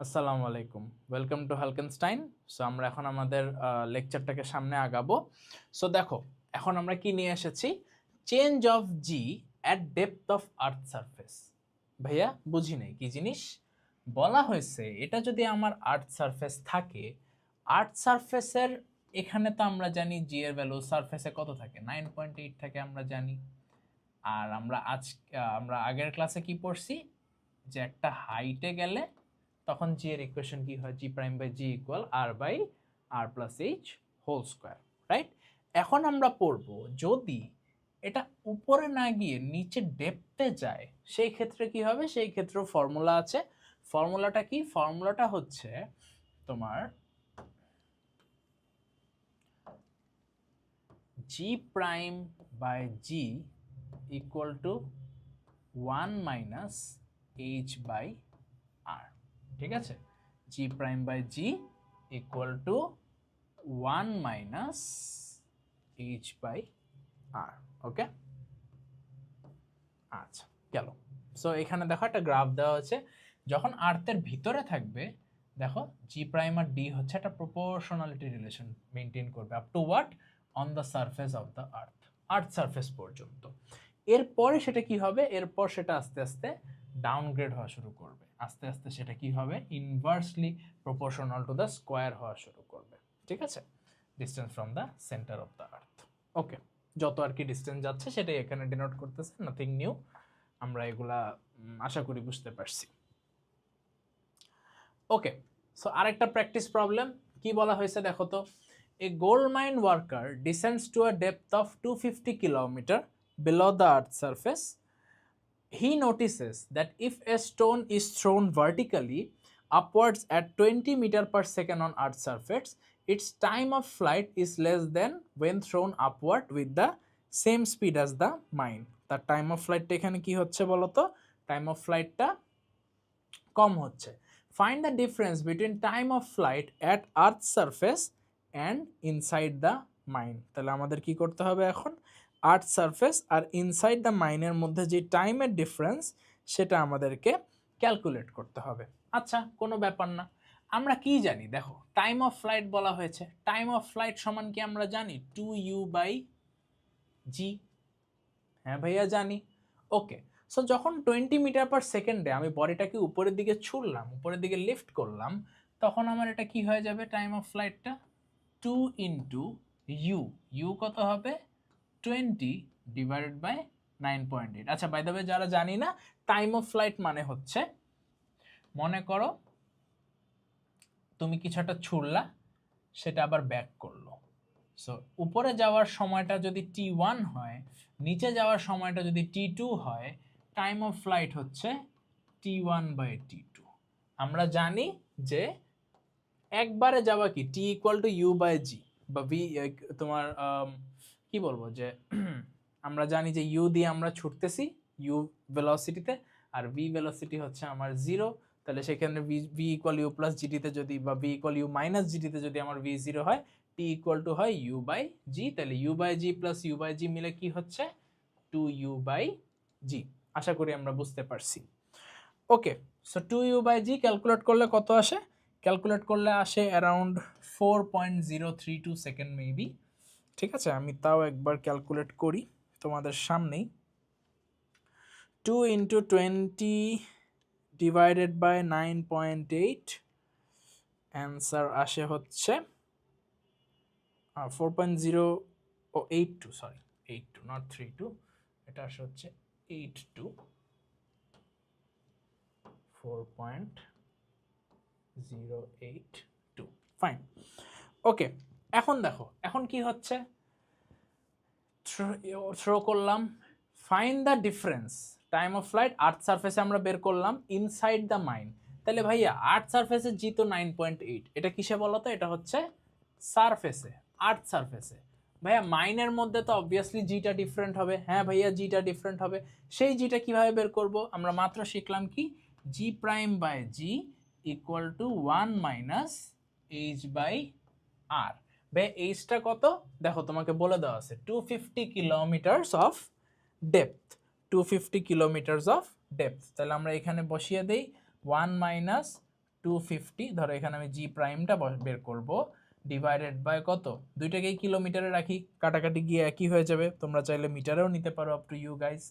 আসসালামু আলাইকুম, welcome to হালকেনস্টাইন। So আমরা এখন আমাদের লেকচারটাকে সামনে আগাবো। সো দেখো, এখন আমরা কি নিয়ে এসেছি? Change of G at depth of earth surface. ভাইয়া বুঝি নাই কি জিনিস বলা হয়েছে। এটা যদি আমার আর্থ সারফেস থাকে, আর্থ সারফেসের এখানে তো আমরা জানি জি এর ভ্যালু সারফেসে কত থাকে, 9.8 থাকে আমরা জানি। আর আমরা আগের ক্লাসে কি পড়ছি, যে একটা হাইটে গেলে তখন জি এর ইকুয়েশন কি হয়, G prime by G equal R by R plus H whole square, right? এখন আমরা পড়ব, যদি এটা উপরে না গিয়ে নিচে ডেপথে যায় সেই ক্ষেত্রে কি হবে। সেই ক্ষেত্রে ফর্মুলা আছে। ফর্মুলাটা কি? ফর্মুলাটা হচ্ছে তোমার G prime by G equal to 1 - H by R. ঠিক আছে, G prime by G equal to 1 - H by R. Okay, আচ্ছা গেল। সো এখানে দেখো একটা গ্রাফ দেওয়া আছে। যখন আর্থের ভিতরে থাকবে, দেখো জি প্রাইম আর ডি হচ্ছে একটা প্রপোর্শনালিটি রিলেশন মেনটেন করবে up to what, on the surface of the earth, earth surface পর্যন্ত। এরপরে সেটা কি হবে? এরপর সেটা আস্তে আস্তে ডাউনগ্রেড হওয়া শুরু করবে। আস্তে আস্তে সেটা কি হবে? Inversely proportional to the square হওয়া শুরু করবে। ঠিক আছে, distance from the centre of the earth. Okay, যত আর কি ডিস্টেন্স যাচ্ছে সেটাই এখানে ডিনোট করতেছে, নাথিং নিউ। আমরা এগুলা আশা করি বুঝতে পারছি। ওকে, সো আরেকটা প্র্যাকটিস প্রবলেম কি বলা হয়েছে দেখো তো। A gold mine worker descends to a depth of 250 kilometre below the earth's surface. He notices that if a stone is thrown vertically upwards at 20 meter per second on earth's surface, its time of flight is less than when thrown upward with the same speed as the mine. তার time of ফ্লাইটটা এখানে কি হচ্ছে বলো তো? Time of ফ্লাইটটা কম হচ্ছে। Find the difference between time of flight at earth surface and inside the mine. তাহলে আমাদের কি করতে হবে এখন? আর্থ সারফেস আর ইনসাইড দ্য মাইনের মধ্যে যে টাইমের ডিফারেন্স সেটা আমাদেরকে ক্যালকুলেট করতে হবে। আচ্ছা, কোনো ব্যাপার না। আমরা কি জানি দেখো, টাইম অফ ফ্লাইট বলা হয়েছে। টাইম অফ ফ্লাইট সমান কি আমরা জানি? 2u/g। হ্যাঁ ভাইয়া জানি। ওকে, সো যখন 20 মিটার পার সেকেন্ডে আমি বডিটাকে উপরের দিকে ছুড়লাম, উপরের দিকে লিফট করলাম, তখন আমার এটা কি হয়ে যাবে? টাইম অফ ফ্লাইটটা 2 ইন্টু ইউ। ইউ কত হবে? 20 ডিভাইডেড বাই 9.8। আচ্ছা, বাই দ্য ওয়ে, যারা জানি না, টাইম অফ ফ্লাইট মানে হচ্ছে, মনে করো তুমি কিছু একটা ছুড়লা, সেটা আবার ব্যাক করলো। সো উপরে যাওয়ার সময়টা যদি t1 হয়, নিচে যাওয়ার সময়টা যদি t2 হয়, টাইম অফ ফ্লাইট হচ্ছে t1/t2। আমরা জানি যে একবারে যাওয়া কি t ইকুয়াল টু u/g বা v, তোমার কি বলবো যে আমরা জানি যে u দিয়ে আমরা ছুটতেছি u ভেলোসিটিতে, আর v ভেলোসিটি হচ্ছে আমার 0। তাহলে সেখানে v ইকুয়াল ইউ প্লাস জিটিতে যদি, বা v ইকুয়াল ইউ মাইনাস জিটিতে যদি আমার v 0 হয়, t ইকুয়াল টু হয় u/g। তাহলে u/g প্লাস u/g মিলে কি হচ্ছে? 2u/g। আশা করি আমরা বুঝতে পারছি। ওকে, সো 2u/g ক্যালকুলেট করলে কত আসে? ক্যালকুলেট করলে আসে অ্যারাউন্ড 4.032 সেকেন্ড মেবি। ঠিক আছে, আমি তাও একবার ক্যালকুলেট করি তোমাদের সামনেই। 2 ইন্টু 20 ডিভাইডেড বাই 9.8, অ্যান্সার আসে হচ্ছে 4.082, সরি 82, নট 32। এটা আসে হচ্ছে 82, 4.082। ফাইন। ওকে, এখন দেখো এখন কি হচ্ছে, থ্রো করলাম। Find the difference time of flight earth সারফেসে আমরা বের করলাম, ইনসাইড দ্য মাইন। তাহলে ভাইয়া আর্থ সারফেসে জি তো 9.8, এটা কিসে বলো তো? এটা হচ্ছে সারফেসে, আর্থ সারফেসে। ভাইয়া মাইনের মধ্যে তো অবভিয়াসলি জিটা ডিফারেন্ট হবে। হ্যাঁ ভাইয়া, জিটা ডিফারেন্ট হবে। সেই জিটা কিভাবে বের করব? আমরা মাত্র শিখলাম কি, G prime by G equal to 1 - H by R. ভাই এইচটা কত দেখো, তোমাকে বলে দেওয়া আছে 250 kilometres of depth. 250 kilometres of depth. তাহলে আমরা এখানে বসিয়ে দেই 1 - 250, ধরো এখানে আমি জি প্রাইমটা বের করব, ডিভাইডেড বাই কত, দুইটাকেই কিলোমিটারে রাখি, কাটাকাটি গিয়ে একই হয়ে যাবে, তোমরা চাইলে মিটারেও নিতে পারো, up to you guys.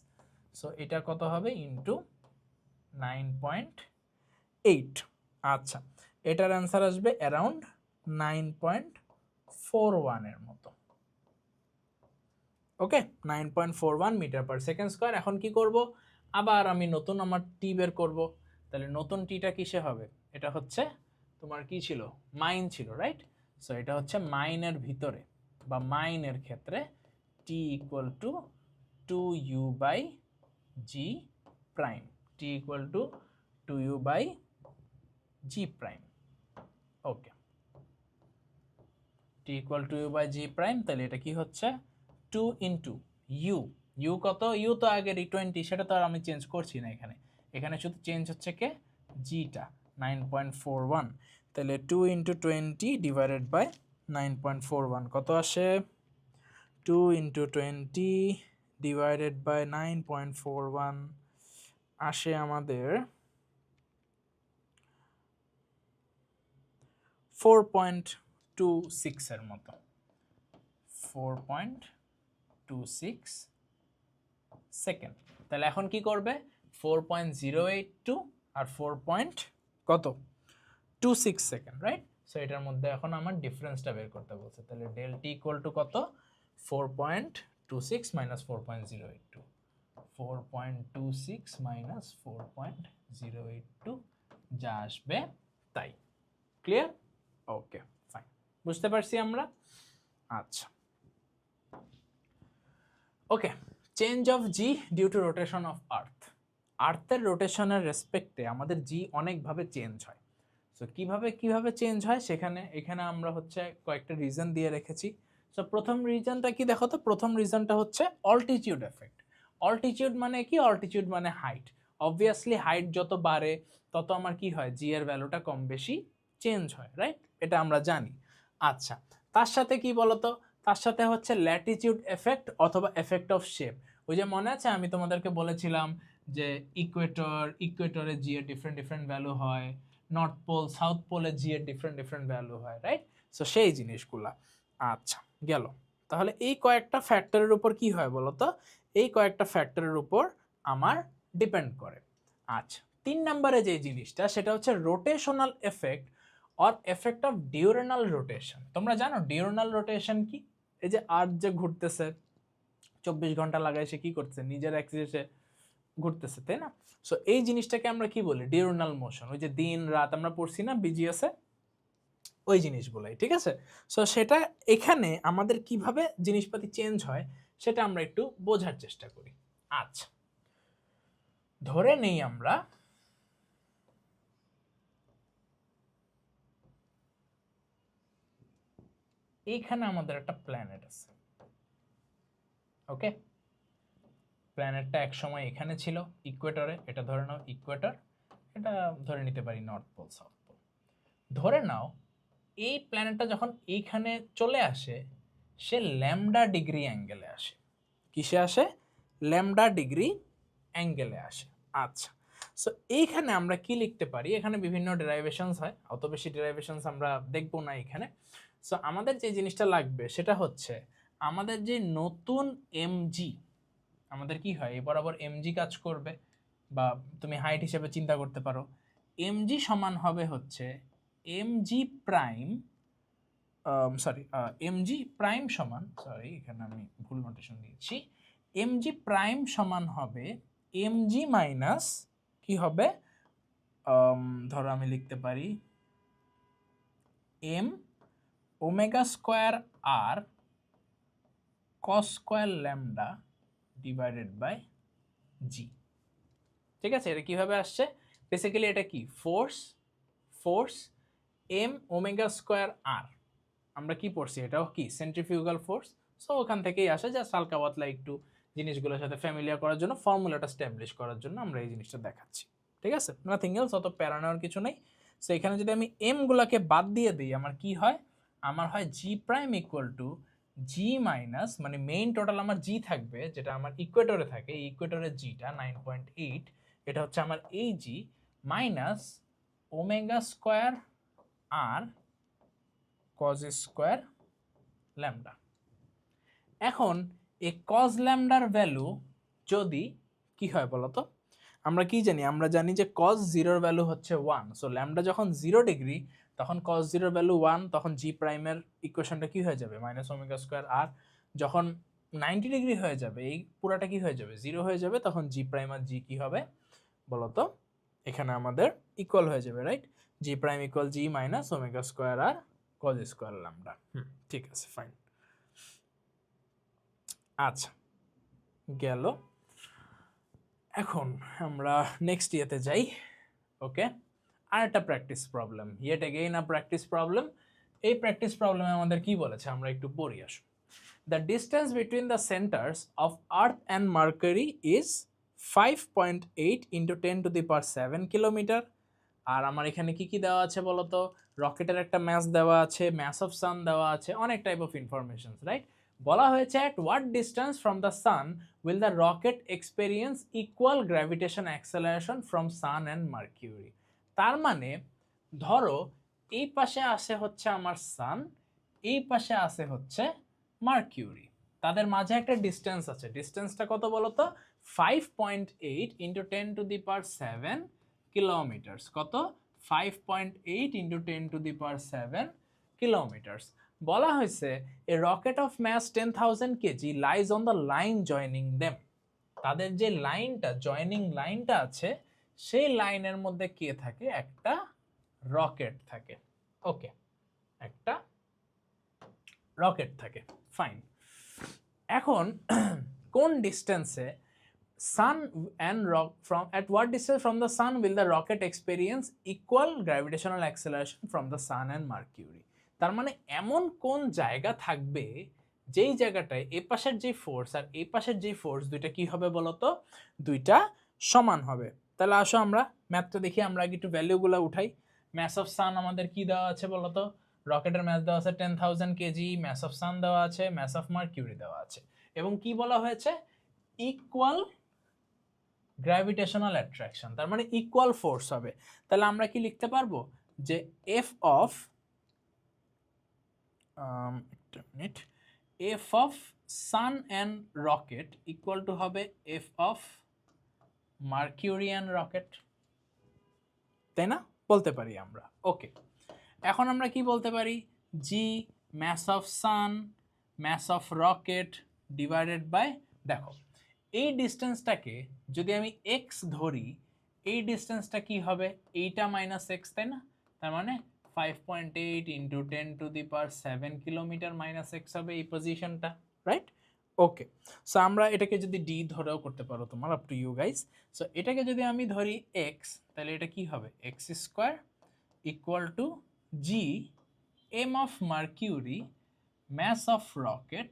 So এটা কত হবে, ইন্টু 9.8। আচ্ছা, এটার অ্যান্সার আসবে অ্যারাউন্ড 9.41 এর মতো। ওকে, 9.41 মিটার পার সেকেন্ড স্কোয়ার। এখন কি করব, আবার আমি নতুন আমার টি বের করব। তাহলে নতুন টিটা কিসে হবে, এটা হচ্ছে তোমার কি ছিল, মাইন ছিল, রাইট? সো এটা হচ্ছে মাইনের ভিতরে বা মাইনের ক্ষেত্রে T equal to 2u by G prime, T equal to 2u by G prime. Okay, T equal to U by G prime, তাহলে এটা কি হচ্ছে 2 ইন্টু ইউ, ইউ কত, ইউ তো আগের 20, সেটা তো আর আমি চেঞ্জ করছি না এখানে, এখানে শুধু চেঞ্জ হচ্ছে কে, জিটা 9.41। তাহলে 2 ইন্টু 20 ডিভাইডেড বাই 9.41 কত আসে, 2 ইন্টু 20 ডিভাইডেড বাই 9.41 আসে আমাদের 4.26 এর মতো, 4.26 সেকেন্ড। তাহলে এখন কি করবে, 4.082 আর 4. কত, 26 সেকেন্ড, রাইট? সো এটার মধ্যে এখন আমার ডিফারেন্সটা বের করতে বলছে, তাহলে ডেল টি ইকুয়াল টু কত, 4.26 মাইনাস 4.082, 4.26 মাইনাস 4.082 যা আসবে তাই। ক্লিয়ার? ওকে, ফাইন, বুঝতে পারছি আমরা। আচ্ছা, okay, change of G due to rotation of earth. আর্থের রোটেশনের রেসপেক্টে আমাদের জি অনেকভাবে চেঞ্জ হয়। সো কিভাবে চেঞ্জ হয়, এখানে আমরা হচ্ছে কয়েকটা রিজন দিয়ে রেখেছি। সো প্রথম রিজনটা কি দেখো তো, প্রথম রিজনটা হচ্ছে অল্টিটিউড এফেক্ট। অল্টিটিউড মানে কি, অল্টিটিউড মানে হাইট। অবভিয়াসলি হাইট যত বাড়ে তত আমার কি হয়, জি এর ভ্যালুটা কম বেশি চেঞ্জ হয়, রাইট? এটা আমরা জানি। আচ্ছা, তার সাথে কি বলতো, তার সাথে হচ্ছে ল্যাটিটিউড এফেক্ট অথবা এফেক্ট অফ শেপ। ওই যে মনে আছে আমি তোমাদেরকে বলেছিলাম যে ইকুয়েটরে জি এর ডিফারেন্ট ভ্যালু হয়, নর্থ পোল সাউথ পোলে জি এর ডিফারেন্ট ভ্যালু হয়, রাইট? সো সেই জিনিসগুলা। আচ্ছা, গেল। তাহলে এই কয়েকটা ফ্যাক্টরের উপর কি হয় বলতো, এই কয়েকটা ফ্যাক্টরের উপর আমার ডিপেন্ড করে। আচ্ছা, 3 নম্বরে যে জিনিসটা সেটা হচ্ছে rotational effect or effect of diurnal rotation. তোমরা জানো ডিউরেনাল রোটেশন কি? এই যে আর্থ যে ঘুরতেছে 24 ঘন্টা লাগায়, সে কি করতেছে, নিজের অ্যাক্সিসে ঘুরতেছে, তাই না? সো এই জিনিসটাকে আমরা কি বলি, ডিউরেনাল মোশন। ওই যে দিন রাত আমরা পড়ছি না বিজিএসে, ওই জিনিসগুলাই, ঠিক আছে? সো সেটা এখানে আমাদের কিভাবে জিনিসপাতি চেঞ্জ হয় সেটা আমরা একটু বোঝার চেষ্টা করি। আচ্ছা, ধরে নেই আমরা এইখানে আমাদের একটা প্ল্যানেট আছে, ওকে? প্ল্যানেটটা এক সময় এখানে ছিল ইকুয়েটরে, এটা ধরে নাও ইকুয়েটর, এটা ধরে নিতে পারি নর্থ পোল সাউথ পোল। ধরে নাও এই প্ল্যানেটটা যখন এইখানে চলে আসে, সে ল্যামডা ডিগ্রি অ্যাঙ্গেলে আসে। কিসে আসে? ল্যামডা ডিগ্রি অ্যাঙ্গেলে আসে। আচ্ছা, সো এইখানে আমরা কি লিখতে পারি, এখানে বিভিন্ন ডেরাইভেশনস হয়, অত বেশি ডেরাইভেশনস আমরা দেখবো না এখানে। সো আমাদের যে জিনিসটা লাগবে সেটা হচ্ছে আমাদের যে নতুন এমজি, আমাদের কি হয়, এই বরাবর এমজি কাজ করবে, বা তুমি হাইট হিসেবে চিন্তা করতে পারো। এমজি সমান হবে হচ্ছে এমজি প্রাইম, এমজি প্রাইম সমান, এখানে আমি ভুল নোটেশন দিয়েছি, এমজি প্রাইম সমান হবে এমজি মাইনাস কি হবে, ধরো আমি লিখতে পারি M omega square R cos square lambda divided by G. ঠিক আছে, এটা কিভাবে আসছে, বেসিক্যালি এটা কি, force M omega square R, আমরা কি পড়ছি, এটাও কি সেন্ট্রিফিউগাল ফোর্স। সো ওখান থেকেই আসে, যা হালকা পাতলা একটু জিনিসগুলোর সাথে ফ্যামিলিয়ার করার জন্য, ফর্মুলাটা স্ট্যাবলিশ করার জন্য আমরা এই জিনিসটা দেখাচ্ছি, ঠিক আছে? নাথিং এলস, অত প্যারা নেওয়ার কিছু নেই। সো এখানে যদি আমি এম গুলাকে বাদ দিয়ে দিই, আমার কি হয়, আমার হয় G prime equal to G minus, মানে মেইন টোটাল আমার জি থাকবে, যেটা আমার ইকুয়েটরে থাকে, এই ইকুয়েটরের জিটা 9.8, এটা হচ্ছে আমার এই জি, minus omega square R cos square lambda. এখন এই কজ ল্যামডার ভ্যালু যদি কি হয় বলতো, আমরা কি জানি, আমরা জানি যে কজ জিরোর ভ্যালু হচ্ছে 1। সো ল্যামডা যখন 0 ডিগ্রি তখন কজ জিরোর ভ্যালু 1, তখন জি প্রাইমের ইকুয়েশনটা কি হয়ে যাবে মাইনাস ওমেগা স্কোয়ার। আর যখন 90 ডিগ্রি হয়ে যাবে এই পুরাটা কি হয়ে যাবে 0 হয়ে যাবে, তখন জি প্রাইম আর জি কি হবে বলতো, এখানে আমাদের ইকুয়াল হয়ে যাবে, right? G prime equal G minus omega square R cos square lambda. ঠিক আছে, ফাইন। আচ্ছা গেল। এখন আমরা নেক্সট ইয়েতে যাই। ওকে, আর একটা practice problem, yet again a practice problem. এই প্র্যাকটিস প্রবলেমে আমাদের কি বলেছে আমরা একটু পড়ি আসো। The distance between the centres of earth and Mercury is 5.8 into 10⁷ kilometre. আর আমার এখানে কি কি দেওয়া আছে বলতো, রকেটের একটা ম্যাস দেওয়া আছে, ম্যাস অফ সান দেওয়া আছে, অনেক টাইপ অফ ইনফরমেশন, রাইট? বলা হয়েছে at what distance from the sun will the rocket experience equal gravitation acceleration from sun and Mercury. তার মানে ধরো এই পাশে আসে হচ্ছে আমার সান, এই পাশে আসে হচ্ছে মার্কিউরি, তাদের মাঝে একটা ডিস্টেন্স আছে। ডিস্টেন্সটা কত বলতো, 5.8 ইন্টু 10⁷ কিলোমিটার্স। কত, 5.8 ইন্টু 10⁷ কিলোমিটার্স। বলা হয়েছে a rocket of mass 10,000 KG lies on the line joining them. তাদের যে লাইনটা, জয়নিং লাইনটা আছে, সেই লাইনের মধ্যে কে থাকে, একটা রকেট থাকে। ওকে, একটা রকেট থাকে, ফাইন। এখন কোন ডিস্টেন্সে sun and rock from at what distance from the sun will the rocket experience equal gravitational acceleration from the sun and mercury? তার মানে এমন কোন জায়গা থাকবে যেই জায়গাটায় এ পাশের যে ফোর্স আর এই পাশের যে ফোর্স দুইটা কি হবে বলতো, দুইটা সমান হবে। তাহলে আসো আমরা ম্যাথটা দেখি, আমরা আগে একটু ভ্যালুগুলো উঠাই। ম্যাস অফ সান আমাদের কি দেওয়া আছে বলতো, রকেটের ম্যাস দেওয়া আছে 10,000 কেজি, ম্যাস অফ সান দেওয়া আছে, ম্যাস অফ মার্কিউরি দেওয়া আছে, এবং কি বলা হয়েছে, ইকুয়াল গ্র্যাভিটেশনাল অ্যাট্রাকশন, তার মানে ইকুয়াল ফোর্স হবে। তাহলে আমরা কি লিখতে পারবো যে F of sun and rocket equal to হবে এফ অফ মার্কিউরিয়ান রকেট, তাই না? বলতে পারি আমরা। ওকে, এখন আমরা কি বলতে পারি, G mass of sun mass of rocket divided by, দেখো এই ডিস্টেন্সটাকে যদি আমি এক্স ধরি, এই ডিস্টেন্সটা কি হবে, এইটা মাইনাস এক্স, তাই না? তার মানে 5.8 ইন্টু 10⁷ কিলোমিটার মাইনাস এক্স হবে এই পজিশনটা, রাইট? ওকে, সো আমরা এটাকে যদি ডি ধরেও করতে পারো তোমার, up to you guys. So এটাকে যদি আমি ধরি এক্স, তাহলে এটা কি হবে, X square equal to G M of Mercury mass of rocket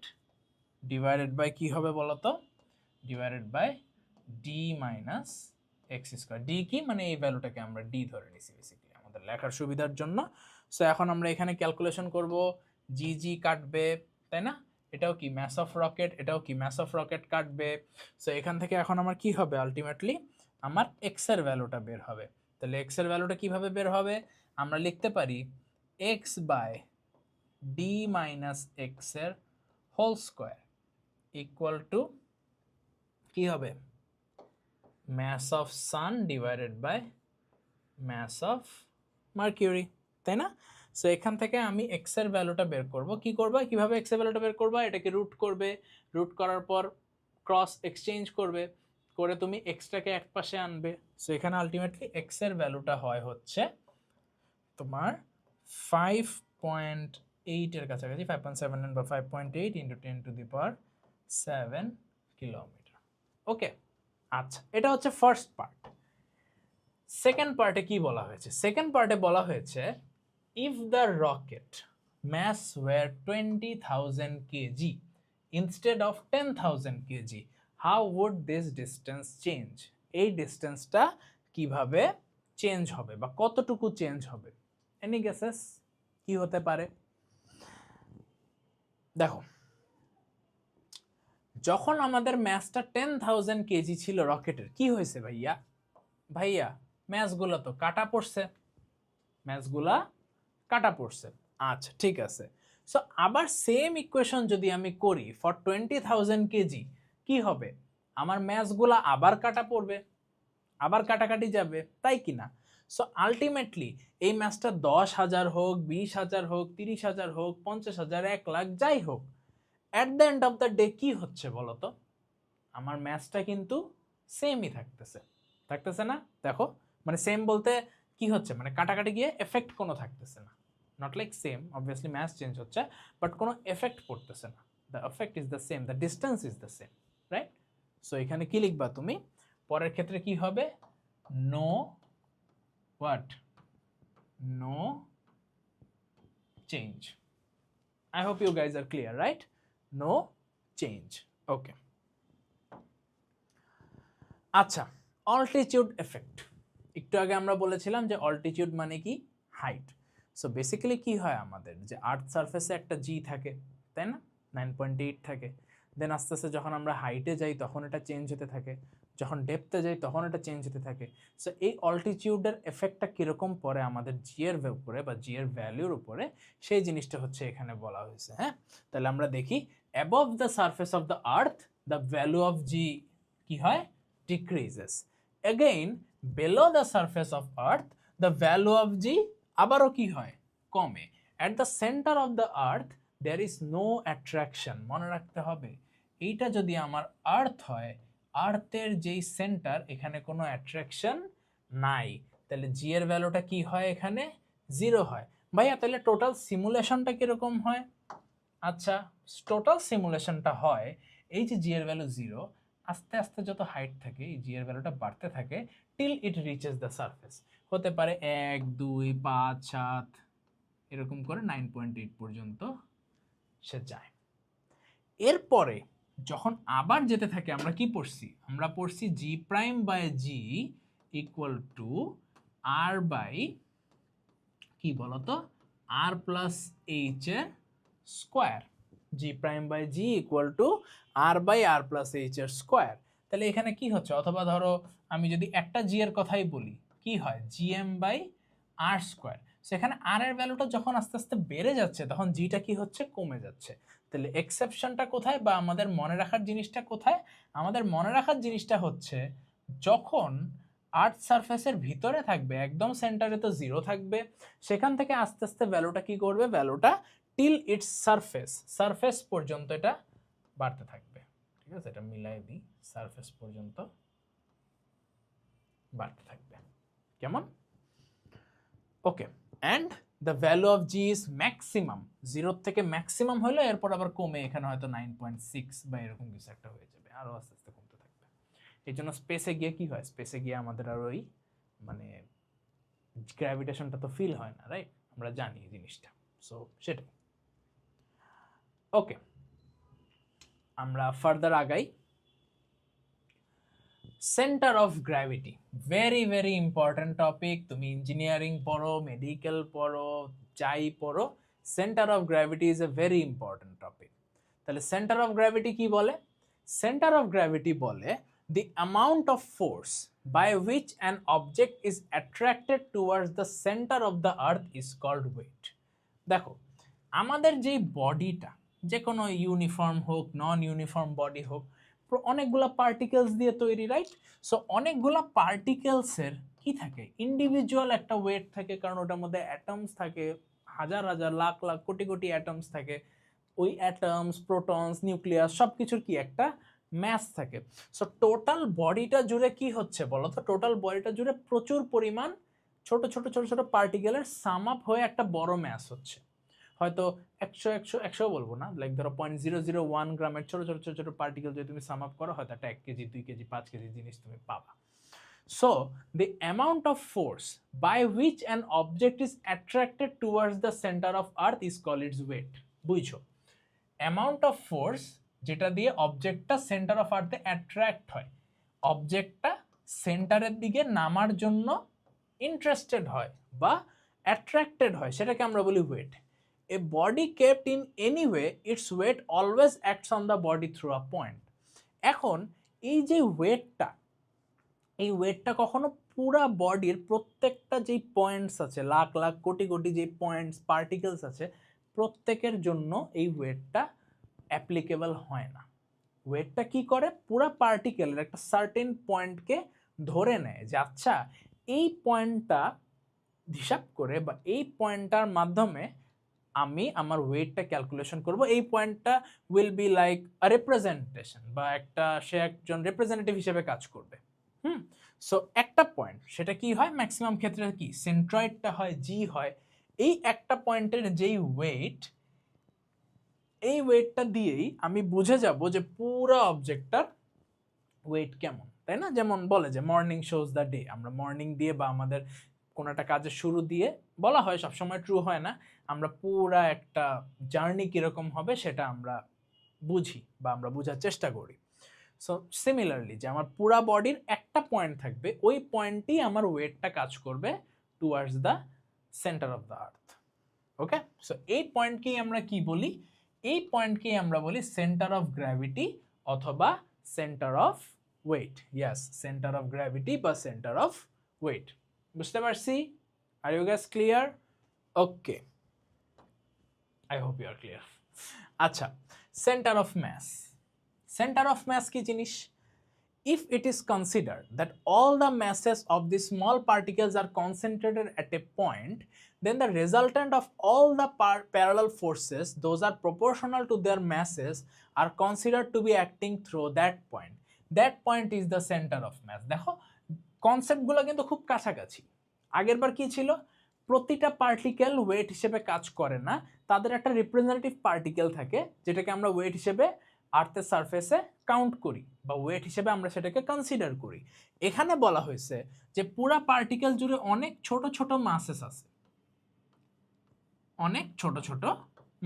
divided by কি হবে বলতো, divided by D minus X square. D কি মানে এই ভ্যালুটাকে আমরা ডি ধরে নিছি বেসিক্যালি আমাদের লেখার সুবিধার জন্য। সো এখন আমরা এখানে ক্যালকুলেশন করব, জি জি কাটবে, তাই না? এটাও কি ম্যাস অফ রকেট, এটাও কি ম্যাস অফ রকেট কাটবে। সো এখান থেকে এখন আমার কি হবে, আলটিমেটলি আমার এক্স এর ভ্যালুটা বের হবে। তাহলে এক্স এর ভ্যালুটা কিভাবে বের হবে, আমরা লিখতে পারি X by D minus X এর হোল স্কোয়ার ইকুয়াল টু কি হবে, mass of sun divided by mass of Mercury, তাই না? সো এখান থেকে আমি এক্স এর ভ্যালুটা বের করব। কি করবা, কিভাবে এক্স এর ভ্যালুটা বের করবা, এটাকে রুট করবে, রুট করার পর ক্রস এক্সচেঞ্জ করবে, করে তুমি এক্সটাকে এক পাশে আনবে। সো এখানে আলটিমেটলি এক্স এর ভ্যালুটা হয় হচ্ছে তোমার 5.8 এর কাছাকাছি, 5.7 বা 5.8 ইন্টু 10⁷ কিলোমিটার। ওকে, আচ্ছা এটা হচ্ছে ফার্স্ট পার্ট। সেকেন্ড পার্টে কি বলা হয়েছে, সেকেন্ড পার্টে বলা হয়েছে if the rocket mass were 20,000 kg instead of 10,000 kg how would this distance change? এই ডিস্টেন্সটা কিভাবে চেঞ্জ হবে বা কতটুকু চেঞ্জ হবে? এনি গেসেস কি হতে পারে? দেখো যখন আমাদের ম্যাসটা 10,000 কেজি ছিল রকেটের, কি হয়েছে ভাইয়া, ভাইয়া ম্যাসগুলো তো কাটা পড়ছে, ম্যাচগুলা কাটা পড়ছে। আচ্ছা ঠিক আছে। সো আবার সেম ইকুয়েশন যদি আমি করি ফর 20,000 কেজি, কি হবে? আমার ম্যাচগুলা আবার কাটা পড়বে, আবার কাটাকাটি যাবে, তাই কি না? সো আলটিমেটলি এই ম্যাচটা 10,000 হোক, 20,000 হোক, 30,000 হোক, 50,000, 1,00,000 যাই হোক, at the end of the day কি হচ্ছে বলতো? আমার ম্যাচটা কিন্তু সেমই থাকতেছে, থাকতেছে না? দেখো, মানে সেম বলতে কি হচ্ছে, মানে কাটাকাটি গিয়ে এফেক্ট কোনো থাকতেছে না। Not like same, obviously mass change হচ্ছে, বাট কোনো এফেক্ট পড়তেছে না। The effect is the same, the distance is the same, right? So এখানে কি লিখবা তুমি? পরের ক্ষেত্রে কি হবে? No what? No change. I hope you guys are clear, right? No change. Okay, আচ্ছা, অল্টিটিউড এফেক্ট। একটু আগে আমরা বলেছিলাম যে অল্টিটিউড মানে কি? হাইট। সো বেসিক্যালি কি হয় আমাদের, যে আর্থ সারফেসে একটা জি থাকে, তাই না? 9.8 থাকে। দেন আস্তে আস্তে যখন আমরা হাইটে যাই তখন এটা চেঞ্জ হতে থাকে, যখন ডেপথে যাই তখন এটা চেঞ্জ হতে থাকে। সো এই অল্টিটিউডের এফেক্টটা কীরকম পড়ে আমাদের জি এর উপরে বা জি এর ভ্যালুর উপরে, সেই জিনিসটা হচ্ছে এখানে বলা হয়েছে। হ্যাঁ, তাহলে আমরা দেখি above the surface of the earth the value of G কি হয়? Decreases. Again, below the surface of earth the value of g আবারও কি হয়? কমে। At the center of the earth there is no attraction. মনে রাখতে হবে, এইটা যদি আমার আর্থ হয়, আর্থের যেই সেন্টার, এখানে কোনো অ্যাট্রাকশন নাই, তাহলে জি এর ভ্যালুটা কি হয়? এখানে 0 হয়। ভাইয়া তাহলে টোটাল সিমুলেশনটা কিরকম হয়? আচ্ছা, টোটাল সিমুলেশনটা হয় এই যে জি এর ভ্যালু 0, আস্তে আস্তে যত হাইট থাকে এই জি এর ভ্যালুটা বাড়তে থাকে till it reaches the surface. হতে পারে 1, 2, 5, 7 এরকম করে 9.8 পর্যন্ত সে যায়। এরপরে যখন আবার যেতে থাকে, আমরা কি পড়ছি? আমরা পড়ছি G prime by G equal to R by কি বলতো? আর প্লাস এইচ এর square. G prime by G equal to R by R plus H এর স্কোয়ার। তাহলে এখানে কি হচ্ছে? অথবা ধরো আমি যদি একটা জি এর কথাই বলি, কি হয়? G M by R square. সেখানে আর এর ভ্যালুটা যখন আস্তে আস্তে বেড়ে যাচ্ছে তখন জিটা কি হচ্ছে? কমে যাচ্ছে। তাহলে এক্সেপশনটা কোথায়, বা আমাদের মনে রাখার জিনিসটা কোথায়? আমাদের মনে রাখার জিনিসটা হচ্ছে যখন আর্থ সারফেসের ভিতরে থাকবে, একদম সেন্টারে তো 0 থাকবে, সেখান থেকে আস্তে আস্তে ভ্যালুটা কি করবে? ভ্যালুটা টিল ইটস সারফেস পর্যন্ত এটা বাড়তে থাকবে। ঠিক আছে, এটা মিলাই দিই, সারফেস পর্যন্ত বাড়তে থাকবে। কেমন? Okay, and the value of G is maximum. 0 থেকে ম্যাক্সিমাম হলো, এরপর আবার কমে এখানে হয়তো 9.6 বা এরকম কিছু একটা হয়ে যাবে, আরও আস্তে আস্তে কমতে থাকবে। এই জন্য স্পেসে গিয়ে কি হয়? স্পেসে গিয়ে আমাদের আর ওই মানে গ্র্যাভিটেশনটা তো ফিল হয় না, রাইট? আমরা জানি এই জিনিসটা। সো সেটাই। ওকে, আমরা ফার্দার আগাই। Centre of gravity, very very important topic. তুমি ইঞ্জিনিয়ারিং পড়ো, মেডিকেল পড়ো, যাই পড়ো, centre of gravity is a very important topic. তাহলে সেন্টার অফ গ্র্যাভিটি কি বলে? সেন্টার অফ গ্র্যাভিটি বলে the amount of force by which an object is attracted towards the center of the earth is called weight. দেখো, আমাদের যেই বডিটা, যে কোনো ইউনিফর্ম হোক, নন ইউনিফর্ম বডি হোক, অনেকগুলা পার্টিকেলস দিয়ে তৈরি, রাইট? সো অনেকগুলা পার্টিকেলসের কি থাকে? ইন্ডিভিজুয়াল একটা ওয়েট থাকে, কারণ ওটার মধ্যে অ্যাটমস থাকে, হাজার হাজার লাখ লাখ কোটি কোটি অ্যাটমস থাকে। ওই অ্যাটমস, প্রোটনস, নিউক্লিয়াস সব কিছুর কি একটা ম্যাস থাকে। সো টোটাল বডিটা জুড়ে কি হচ্ছে বলো তো? টোটাল বডিটা জুড়ে প্রচুর পরিমাণ ছোট ছোট ছোট ছোট পার্টিকেলের সাম আপ হয়ে একটা বড় ম্যাস হচ্ছে। হয়তো 100 বলবো না, লাইক ধরো 0.001 গ্রামের ছোট ছোট ছোট ছোট পার্টিকেল যদি তুমি সাম আপ করো, হয়তো একটা 1 কেজি, 2 কেজি, 5 কেজি জিনিস তুমি পাবা। So the amount of force by which an object is attracted towards the center of earth is called its weight. বুঝছো? অ্যামাউন্ট অফ ফোর্স যেটা দিয়ে অবজেক্টটা সেন্টার অফ আর্থে অ্যাট্রাক্ট হয়, অবজেক্টটা সেন্টারের দিকে নামার জন্য ইন্টারেস্টেড হয় বা অ্যাট্রাক্টেড হয়, সেটাকে আমরা বলি weight. A body kept in any way, its weight always acts on the body through a point. এখন এই যে ওয়েটটা, এই ওয়েটটা কখনো পুরা বডির প্রত্যেকটা যেই পয়েন্টস আছে, লাখ লাখ কোটি কোটি যেই পয়েন্টস পার্টিকেলস আছে, প্রত্যেকের জন্য এই ওয়েটটা অ্যাপ্লিকেবল হয় না। ওয়েটটা কি করে, পুরা পার্টিকেলের একটা সার্টেন পয়েন্টকে ধরে নেয় যে আচ্ছা এই পয়েন্টটা হিসাব করে বা এই পয়েন্টটার মাধ্যমে আমি আমার ওয়েটটা ক্যালকুলেশন করব। এই পয়েন্টটা will be like a representation, বা একটা সে একজন রিপ্রেজেন্টেটিভ হিসেবে কাজ করবে। সো একটা পয়েন্ট, সেটা কি হয় ম্যাক্সিমাম ক্ষেত্রে কি সেন্ট্রয়েডটা হয়, জি হয়। এই একটা পয়েন্টের যেই ওয়েট, এই ওয়েটটা দিয়েই আমি বুঝে যাব যে পুরো অবজেক্টটার ওয়েট কেমন, তাই না? যেমন বলে যে মর্নিং শোজ দ্য ডে, আমরা মর্নিং দিয়ে বা আমাদের কোনো একটা কাজের শুরু দিয়ে বলা হয়, সবসময় ট্রু হয় না, আমরা পুরা একটা জার্নি কীরকম হবে সেটা আমরা বুঝি বা আমরা বোঝার চেষ্টা করি। সো সিমিলারলি যে আমার পুরা বডির একটা পয়েন্ট থাকবে, ওই পয়েন্টই আমার ওয়েটটা কাজ করবে towards the centre of the earth. Okay, so এই পয়েন্টকেই আমরা কি বলি, এই পয়েন্টকেই আমরা বলি সেন্টার অফ গ্র্যাভিটি অথবা centre of weight. Yes, centre of gravity বা সেন্টার অফ ওয়েট। বুঝতে পারছি? Are you guys clear? Okay, I hope you are clear. আচ্ছা, centre of mass. Centre of mass কি জিনিস? If it is considered that all the masses of the small particles are concentrated at a point, then the resultant of all the parallel forces, those are proportional to their masses, are considered to be acting through that point. That point is the center of mass. দেখো কনসেপ্টগুলো কিন্তু খুব কাছাকাছি। আগের বার কি ছিল, প্রতিটা particle wait হিসেবে কাজ করে না, তাদের একটা রিপ্রেজেন্টেটিভ পার্টিকেল থাকে যেটাকে আমরা ওয়েট হিসেবে আর্থের সারফেসে কাউন্ট করি বা ওয়েট হিসেবে আমরা সেটাকে কনসিডার করি। এখানে বলা হয়েছে যে পুরা পার্টিকেল জুড়ে অনেক ছোট ছোট মাসেস আছে, অনেক ছোট ছোট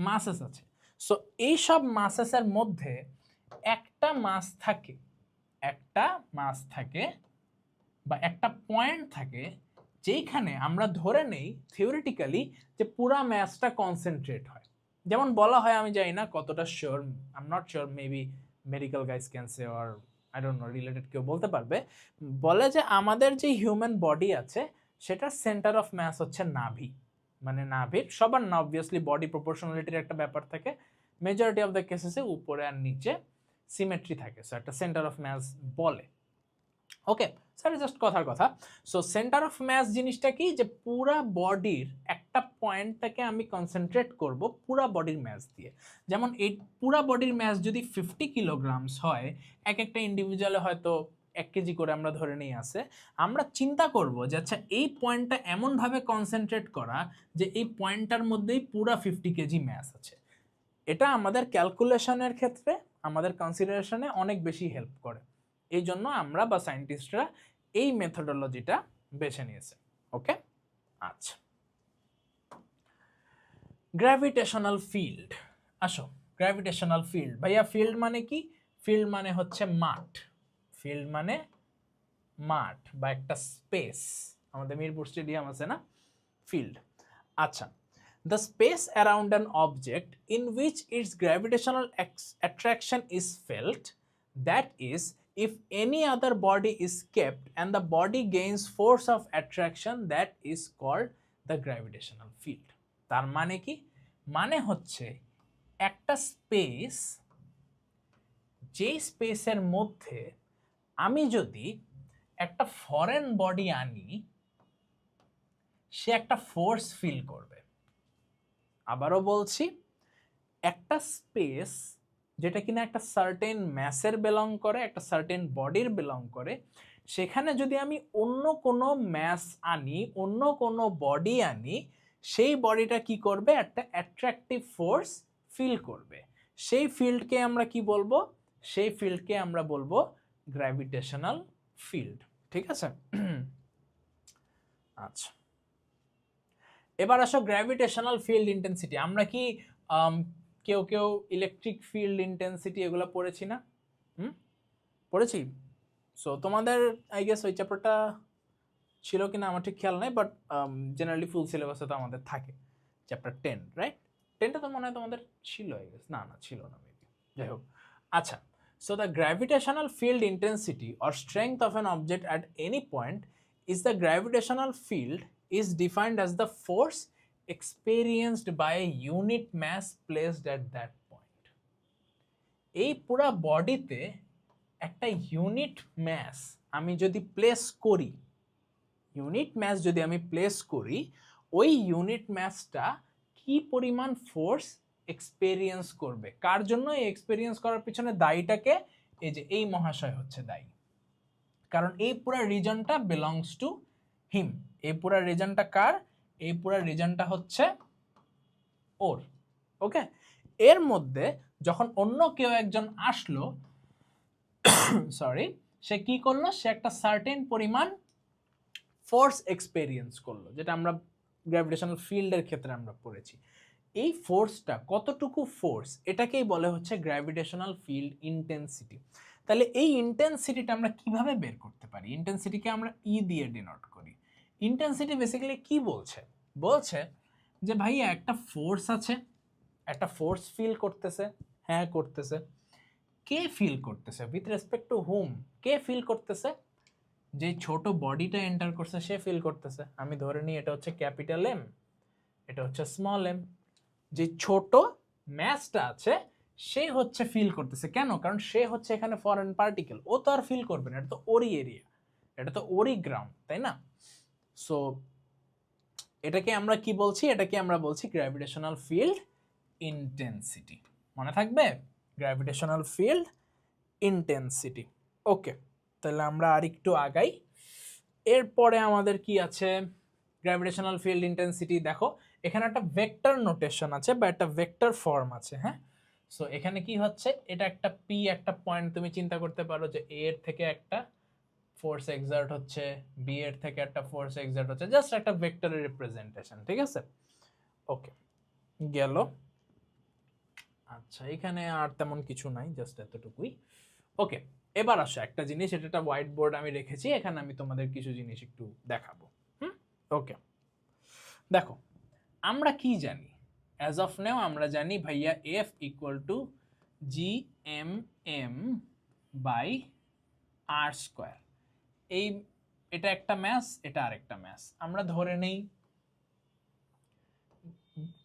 মাসেস আছে। সো এই সব মাসেসের মধ্যে একটা মাস থাকে, একটা মাস থাকে বা একটা পয়েন্ট থাকে যেখানে আমরা ধরে নেই থিওরিটিক্যালি যে পুরা ম্যাসটা কনসেন্ট্রেট হয়। যেমন বলা হয়, আমি জানি না কতটা sure, I am not sure, maybe medical guys can say or I don't know, related কেউ বলতে পারবে, বলে যে আমাদের যে হিউম্যান বডি আছে সেটার সেন্টার অফ ম্যাস হচ্ছে নাভি। মানে নাভির সবার না, অবভিয়াসলি বডি প্রপোর্শনালিটির একটা ব্যাপার থাকে, মেজরিটি অফ দ্য কেসেসে উপরে আর নিচে সিমেট্রি থাকে, সো একটা সেন্টার অফ ম্যাস বলে। ওকে, স্যার জাস্ট কথার কথা। সো সেন্টার অফ ম্যাস জিনিসটা কি, যে পুরা বডির একটা পয়েন্টটাকে আমি কনসেন্ট্রেট করব পুরা বডির ম্যাস দিয়ে। যেমন এই পুরা বডির ম্যাস যদি 50 কিলোগ্রামস হয়, এক একটা ইন্ডিভিজুয়ালে হয়তো 1 কেজি করে আমরা ধরে নিয়ে আসে, আমরা চিন্তা করব যে আচ্ছা এই পয়েন্টটা এমনভাবে কনসেন্ট্রেট করা যে এই পয়েন্টটার মধ্যেই পুরা 50 কেজি ম্যাস আছে। এটা আমাদের ক্যালকুলেশনের ক্ষেত্রে, আমাদের কনসিডারেশনে অনেক বেশি হেল্প করে। এই জন্য আমরা বা সায়েন্টিস্টরা এই মেথডোলজিটা বেছে নিয়েছে। ওকে, আচ্ছা, গ্র্যাভিটেশনাল ফিল্ড। আসো, গ্র্যাভিটেশনাল ফিল্ড, ভাইয়া ফিল্ড মানে কি? ফিল্ড মানে হচ্ছে মাঠ। ফিল্ড মানে মাঠ বা একটা স্পেস। আমাদের মিরপুর স্টেডিয়াম আছে না, ফিল্ড। আচ্ছা, the space around an object in which its gravitational attraction is felt, that is, if any other body is kept and the body gains force of attraction, that is called the gravitational field. তার মানে কি? মানে হচ্ছে একটা space, যে স্পেসের মধ্যে আমি যদি একটা ফরেন বডি আনি, সে একটা ফোর্স ফিল করবে। আবারও বলছি, একটা স্পেস যেটা কিনা একটা সার্টেন ম্যাসের বিলং করে, একটা সার্টেন বডির বিলং করে, সেখানে যদি আমি অন্য কোনো ম্যাস আনি, অন্য কোনো বডি আনি, সেই বডিটা কি করবে? একটা অ্যাট্রাকটিভ ফোর্স ফিল করবে। সেই ফিল্ডকে আমরা কি বলবো? সেই ফিল্ডকে আমরা বলবো গ্র্যাভিটেশনাল ফিল্ড। ঠিক আছে? আচ্ছা, এবার আসো গ্র্যাভিটেশনাল ফিল্ড ইন্টেন্সিটি। আমরা কি কেউ কেউ ইলেকট্রিক ফিল্ড ইন্টেন্সিটি এগুলো পড়েছি না? পড়েছি। সো তোমাদের আই গেস ওই চ্যাপ্টারটা ছিল কিনা আমার ঠিক খেয়াল নাই, বাট জেনারেলি ফুল সিলেবাসে তো আমাদের থাকে চ্যাপ্টার 10, রাইট? 10টা তো মনে হয় তোমাদের ছিল, আই গেস। না, ছিল না মেবি, যাই হোক। আচ্ছা, so the gravitational field intensity or strength of an object at any point is the gravitational field is defined as the force experienced by a unit mass placed at that point. এই পুরা বডিতে একটা unit mass আমি যদি place করি, unit mass যদি আমি place করি, ওই ইউনিট ম্যাসটা কি পরিমাণ ফোর্স এক্সপেরিয়েন্স করবে, কার জন্য এই এক্সপেরিয়েন্স করার পিছনে দায়ীটাকে, এই যে এই মহাশয় হচ্ছে দায়ী, কারণ এই পুরা রিজনটা বিলংস টু হিম। এই পুরা রিজনটা কার? এই পুরা রিজনটা হচ্ছে ওর। ওকে, এর মধ্যে যখন অন্য কেউ একজন আসলো, সরি, সে কি করলো, সে একটা সার্টেন পরিমাণ ফোর্স এক্সপেরিয়েন্স করলো, যেটা আমরা গ্র্যাভিটেশনাল ফিল্ডের ক্ষেত্রে আমরা পড়েছি। এই ফোর্সটা কতটুকু ফোর্স, এটাকেই বলে হচ্ছে গ্র্যাভিটেশনাল ফিল্ড ইন্টেন্সিটি। তাহলে এই ইন্টেন্সিটিটা আমরা কিভাবে বের করতে পারি? ইন্টেন্সিটিকে আমরা ই দিয়ে ডিনোট করি। ইন্টেন্সিটি বেসিক্যালি কি বলছে? বলছে যে ভাইয়া একটা ফোর্স আছে, একটা ফোর্স ফিল করতেছে, হ্যাঁ করতেছে। কে ফিল করতেছে? With respect to hmm? কে ফিল করতেছে? যে ছোট বডিটা এন্টার করছে সে ফিল করতেছে। আমি ধরে নিই এটা হচ্ছে ক্যাপিটাল এম, এটা হচ্ছে স্মল এম। যে ছোট ম্যাসটা আছে সে হচ্ছে ফিল করতেছে। কেন? কারণ সে হচ্ছে এখানে ফরেন পার্টিকেল, ও তো আর ফিল করবে না, এটা তো ওরই এরিয়া, এটা তো ওরই গ্রাউন্ড, তাই না? সো এটাকে আমরা কি বলছি? এটাকে আমরা বলছি গ্র্যাভিটেশনাল ফিল্ড ইন্টেন্সিটি। মনে থাকবে? Gravitational field intensity. ওকে, তাহলে আমরা আর একটু আগাই। এরপরে আমাদের কি আছে? Gravitational field intensity. দেখো এখানে একটা ভেক্টর নোটেশন আছে বা একটা ভেক্টর ফর্ম আছে, হ্যাঁ। সো এখানে কি হচ্ছে, এটা একটা পি, একটা পয়েন্ট, তুমি চিন্তা করতে পারো যে এ এর থেকে একটা ফোর্স এক্সার্ট হচ্ছে, বি এর থেকে একটা ফোর্স এক্সার্ট হচ্ছে, জাস্ট একটা ভেক্টরের রিপ্রেজেন্টেশন, ঠিক আছে? ওকে, গেল। আচ্ছা, এখানে আর তেমন কিছু নাই, জাস্ট এতটুকুই। ওকে, এবার আসো একটা জিনিস, এটা একটা হোয়াইট বোর্ড আমি রেখেছি, এখানে আমি তোমাদের কিছু জিনিস একটু দেখাবো। ওকে, দেখো আমরা কি জানি? অ্যাজ অফ নাও আমরা জানি ভাইয়া F equal to G M M by R square. এটা একটা ম্যাস, এটা আরেকটা ম্যাস। আমরা ধরে নেই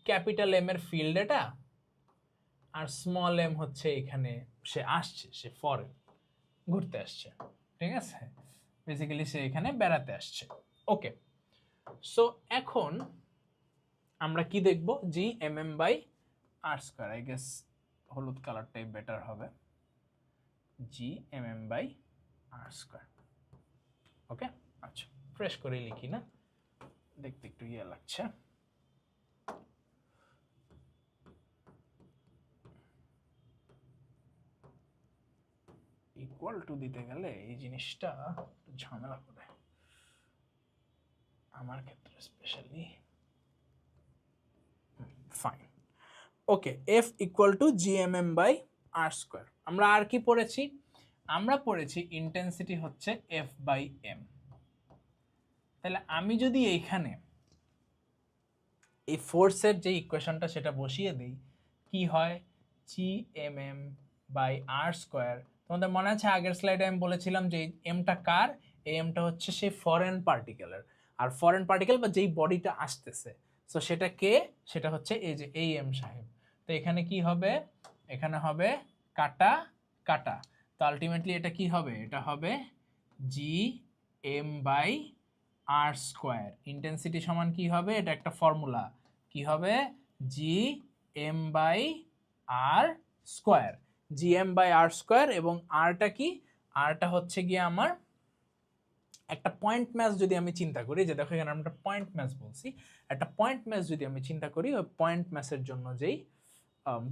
ক্যাপিটাল এম এর ফিল্ড এটা, আর স্মল এম হচ্ছে এখানে সে আসছে, সে ফরেন ঘুরতে আসছে, ঠিক আছে? বেসিক্যালি সে এখানে বেড়াতে আসছে। ওকে, সো এখন আমরা কি দেখব? G M M by R square. I guess হলুদ কালারটাই বেটার হবে। G M M by R square. Okay, আচ্ছা, ফ্রেশ করে লিখি না, দেখতে একটু ইয়ে লাগছে। ইকুয়াল টু দিতে গেলে এই জিনিসটা ঝামেলা করে আমার ক্ষেত্রে specially. Fine, okay, F equal to G M M by R square. আমরা আর কি পড়েছি? আমরা পড়েছি ইন্টেন্সিটি হচ্ছে এফ বাই এম। তাহলে আমি যদি এইখানে এই ফোর্সের যে ইকুয়েশনটা সেটা বসিয়ে দিই, কি হয়? G M M by R square. তোমাদের মনে আছে আগের স্লাইডে আমি বলেছিলাম যে এমটা কার? এই এমটা হচ্ছে সেই ফরেন পার্টিকেলের। আর ফরেন পার্টিকেল বা যেই বডিটা আসতেছে, সো সেটা কে? সেটা হচ্ছে এই যে এই এম সাহেব। তো এখানে কি হবে? এখানে হবে কাটা কাটা। তো আলটিমেটলি এটা কি হবে? এটা হবে G M by R square. Intensity সমান কি হবে? এটা একটা ফর্মুলা, কি হবে? G M by R square. G M by R square, এবং আরটা কি? আরটা হচ্ছে গিয়ে আমার একটা পয়েন্ট ম্যাচ। যদি আমি চিন্তা করি যে দেখো এখানে আমরা পয়েন্ট ম্যাচ বলছি, একটা পয়েন্ট ম্যাচ যদি আমি চিন্তা করি, ওই পয়েন্ট ম্যাচের জন্য যেই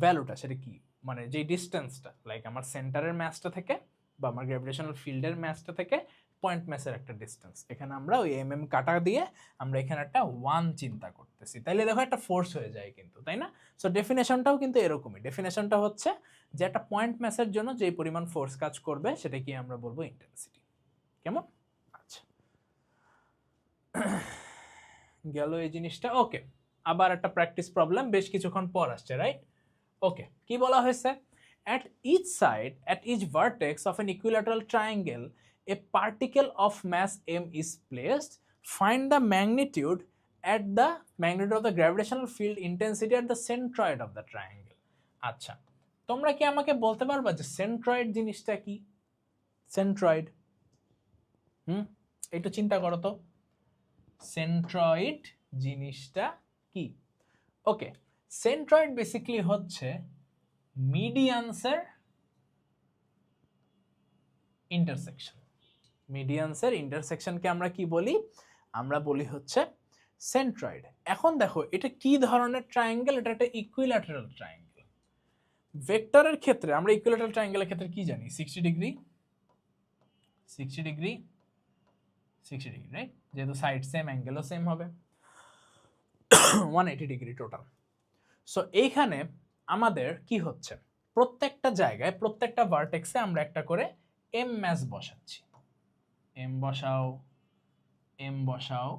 ভ্যালুটা, সেটা কি, মানে যেই ডিস্টেন্সটা, লাইক আমার সেন্টারের ম্যাচটা থেকে বা আমার গ্র্যাভিটেশনাল ফিল্ডের ম্যাচটা থেকে পয়েন্ট ম্যাচের একটা ডিস্টেন্স, এখানে আমরা ওই এম এম কাটা দিয়ে আমরা এখানে একটা ওয়ান চিন্তা করতেছি, তাইলে দেখো একটা ফোর্স হয়ে যায় কিন্তু, তাই না? সো ডেফিনেশনটাও কিন্তু এরকমই। ডেফিনেশনটা হচ্ছে যে একটা পয়েন্ট ম্যাচের জন্য যেই পরিমাণ ফোর্স কাজ করবে সেটাকে আমরা বলবো ইন্টেন্সিটি। কেমন? আচ্ছা, গেল এই জিনিসটা। ওকে, আবার একটা প্র্যাকটিস প্রবলেম বেশ কিছুক্ষণ পর আসছে, রাইট? ওকে, কি বলা হয়েছে? At each side, at each vertex of an equilateral triangle, a particle of mass m is placed, find the magnitude of the gravitational field intensity at the centroid of the triangle. আচ্ছা, তোমরা কি আমাকে বলতে পারবা যে centroid জিনিসটা কি? Centroid একটু চিন্তা করো তো, সেন্ট্রয়েড জিনিসটা কি? ওকে, সেন্ট্রয়েড বেসিক্যালি হচ্ছে মিডিয়ানসের ইন্টারসেকশন। মিডিয়ানসের ইন্টারসেকশনকে আমরা কি বলি? আমরা বলি হচ্ছে সেন্ট্রয়েড। এখন দেখো এটা কি ধরনের ট্রায়াঙ্গেল? এটা একটা ইকুইল্যাটারাল ট্রায়াঙ্গেল। ভেক্টরের ক্ষেত্রে আমরা ইকুইল্যাটারাল ট্রায়াঙ্গেলের ক্ষেত্রে কি জানি? 60 ডিগ্রি 60 ডিগ্রি 60 ডিগ্রি, রাইট? যেহেতু সাইড সেম, অ্যাঙ্গেলও সেম হবে, 180 ডিগ্রি টোটাল। সো এইখানে আমাদের কি হচ্ছে, প্রত্যেকটা জায়গায় প্রত্যেকটা ভার্টেক্সে আমরা একটা করে এম ম্যাস বসাচ্ছি। এম বসাও, এম বসাও,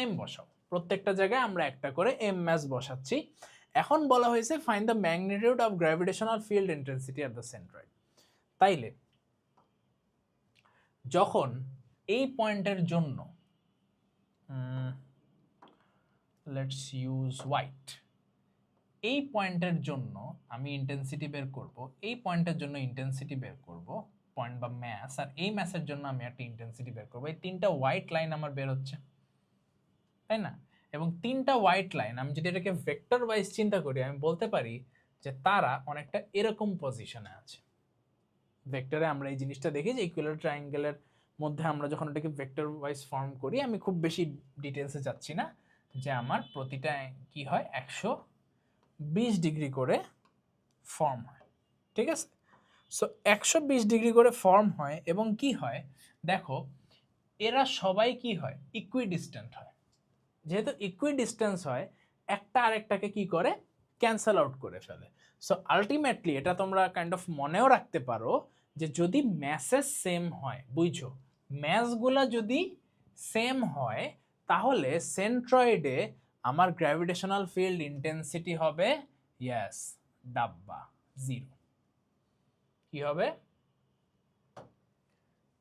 এম বসাও, প্রত্যেকটা জায়গায় আমরা একটা করে এম ম্যাস বসাচ্ছি। এখন বলা হয়েছে find the magnitude of gravitational field intensity at the centroid. তাইলে যখন এই পয়েন্টের জন্য লেটস ইউজ হোয়াইট, এই পয়েন্টের জন্য আমি ইন্টেন্সিটি বের করব, এই পয়েন্টের জন্য ইন্টেন্সিটি বের করব, পয়েন্ট বা ম্যাস, আর এই ম্যাসের জন্য আমি একটা ইন্টেন্সিটি বের করব। এই তিনটা হোয়াইট লাইন আমার বের হচ্ছে, তাই না? এবং তিনটা হোয়াইট লাইন আমি যদি এটাকে ভেক্টর ওয়াইজ চিন্তা করি, আমি বলতে পারি যে তারা অনেকটা এরকম পজিশনে আছে। ভেক্টরে আমরা এই জিনিসটা দেখি যে ইকুইল্যাটারাল ট্রায়াঙ্গেলের মধ্যে আমরা যখন এটাকে ভেক্টর ওয়াইজ ফর্ম করি, আমি খুব বেশি ডিটেলসে যাচ্ছি না, যে আমার প্রতিটা কি হয় 120 ডিগ্রি করে ফর্ম হয়, ঠিক আছে? সো 120 ডিগ্রি করে ফর্ম হয় এবং কি হয় দেখো, এরা সবাই কি হয়? ইকুইডিস্ট্যান্ট হয়। যেহেতু ইকুইডিস্টেন্স হয়, একটা আরেকটাকে কি করে? ক্যান্সেল আউট করে ফেলে। সো আলটিমেটলি এটা তোমরা কাইন্ড অফ মনেও রাখতে পারো যে যদি ম্যাসেস সেম হয়, বুঝছো, ম্যাসগুলা যদি সেম হয় তাহলে সেন্ট্রয়েডে আমার গ্র্যাভিটেশনাল ফিল্ড ইন্টেন্সিটি হবে ইয়েস ডাব্বা, জিরো। কি হবে?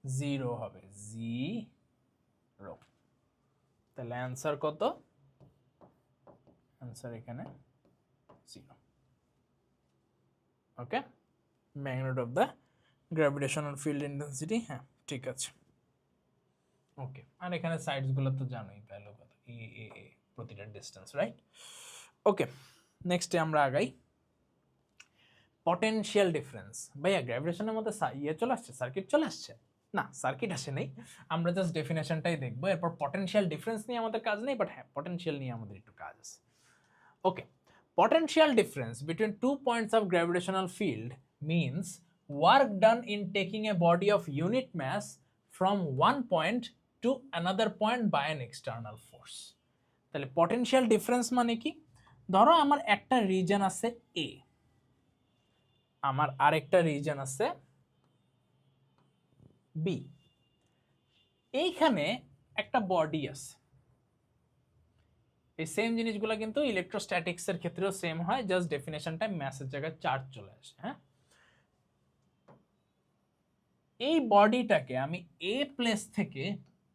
জিরো হবে, জিরো। তাহলে অ্যান্সার কত? অ্যান্সার এখানে zero. Okay, magnitude of the gravitational field intensity, হ্যাঁ ঠিক আছে। ওকে, আর এখানে সাইডসগুলো তো জানোই, ভ্যালু কত, এ এ এ প্রতিটা ডিসটেন্স, রাইট? ওকে, নেক্সটে আমরা আগাই। Potential difference. ভাইয়া গ্র্যাভিটেশনের মধ্যে চলে আসছে, সার্কিট চলে আসছে? না, সার্কিট আসে নেই, আমরা জাস্ট ডেফিনেশনটাই দেখবো। এরপর পটেনশিয়াল ডিফারেন্স নিয়ে আমাদের কাজ নেই, বাট হ্যাঁ পটেনশিয়াল নিয়ে আমাদের একটু কাজ আছে। ওকে, potential difference between 2 points of gravitational field means work done in taking a body of unit mass from one point to another point by an external force. তাহলে potential difference মানে কি? ধরো আমার একটা রিজন আছে A, আমার আরেকটা reason আছে B, এইখানে একটা বডি আছে। এই সেম জিনিসগুলো কিন্তু ইলেকট্রোস্ট্যাটিক্সের ক্ষেত্রেও সেম হয়, জাস্ট ডেফিনেশনটা ম্যাসের জায়গায় চার্জ চলে আসে। হ্যাঁ, এই বডিটাকে আমি এ প্লেস থেকে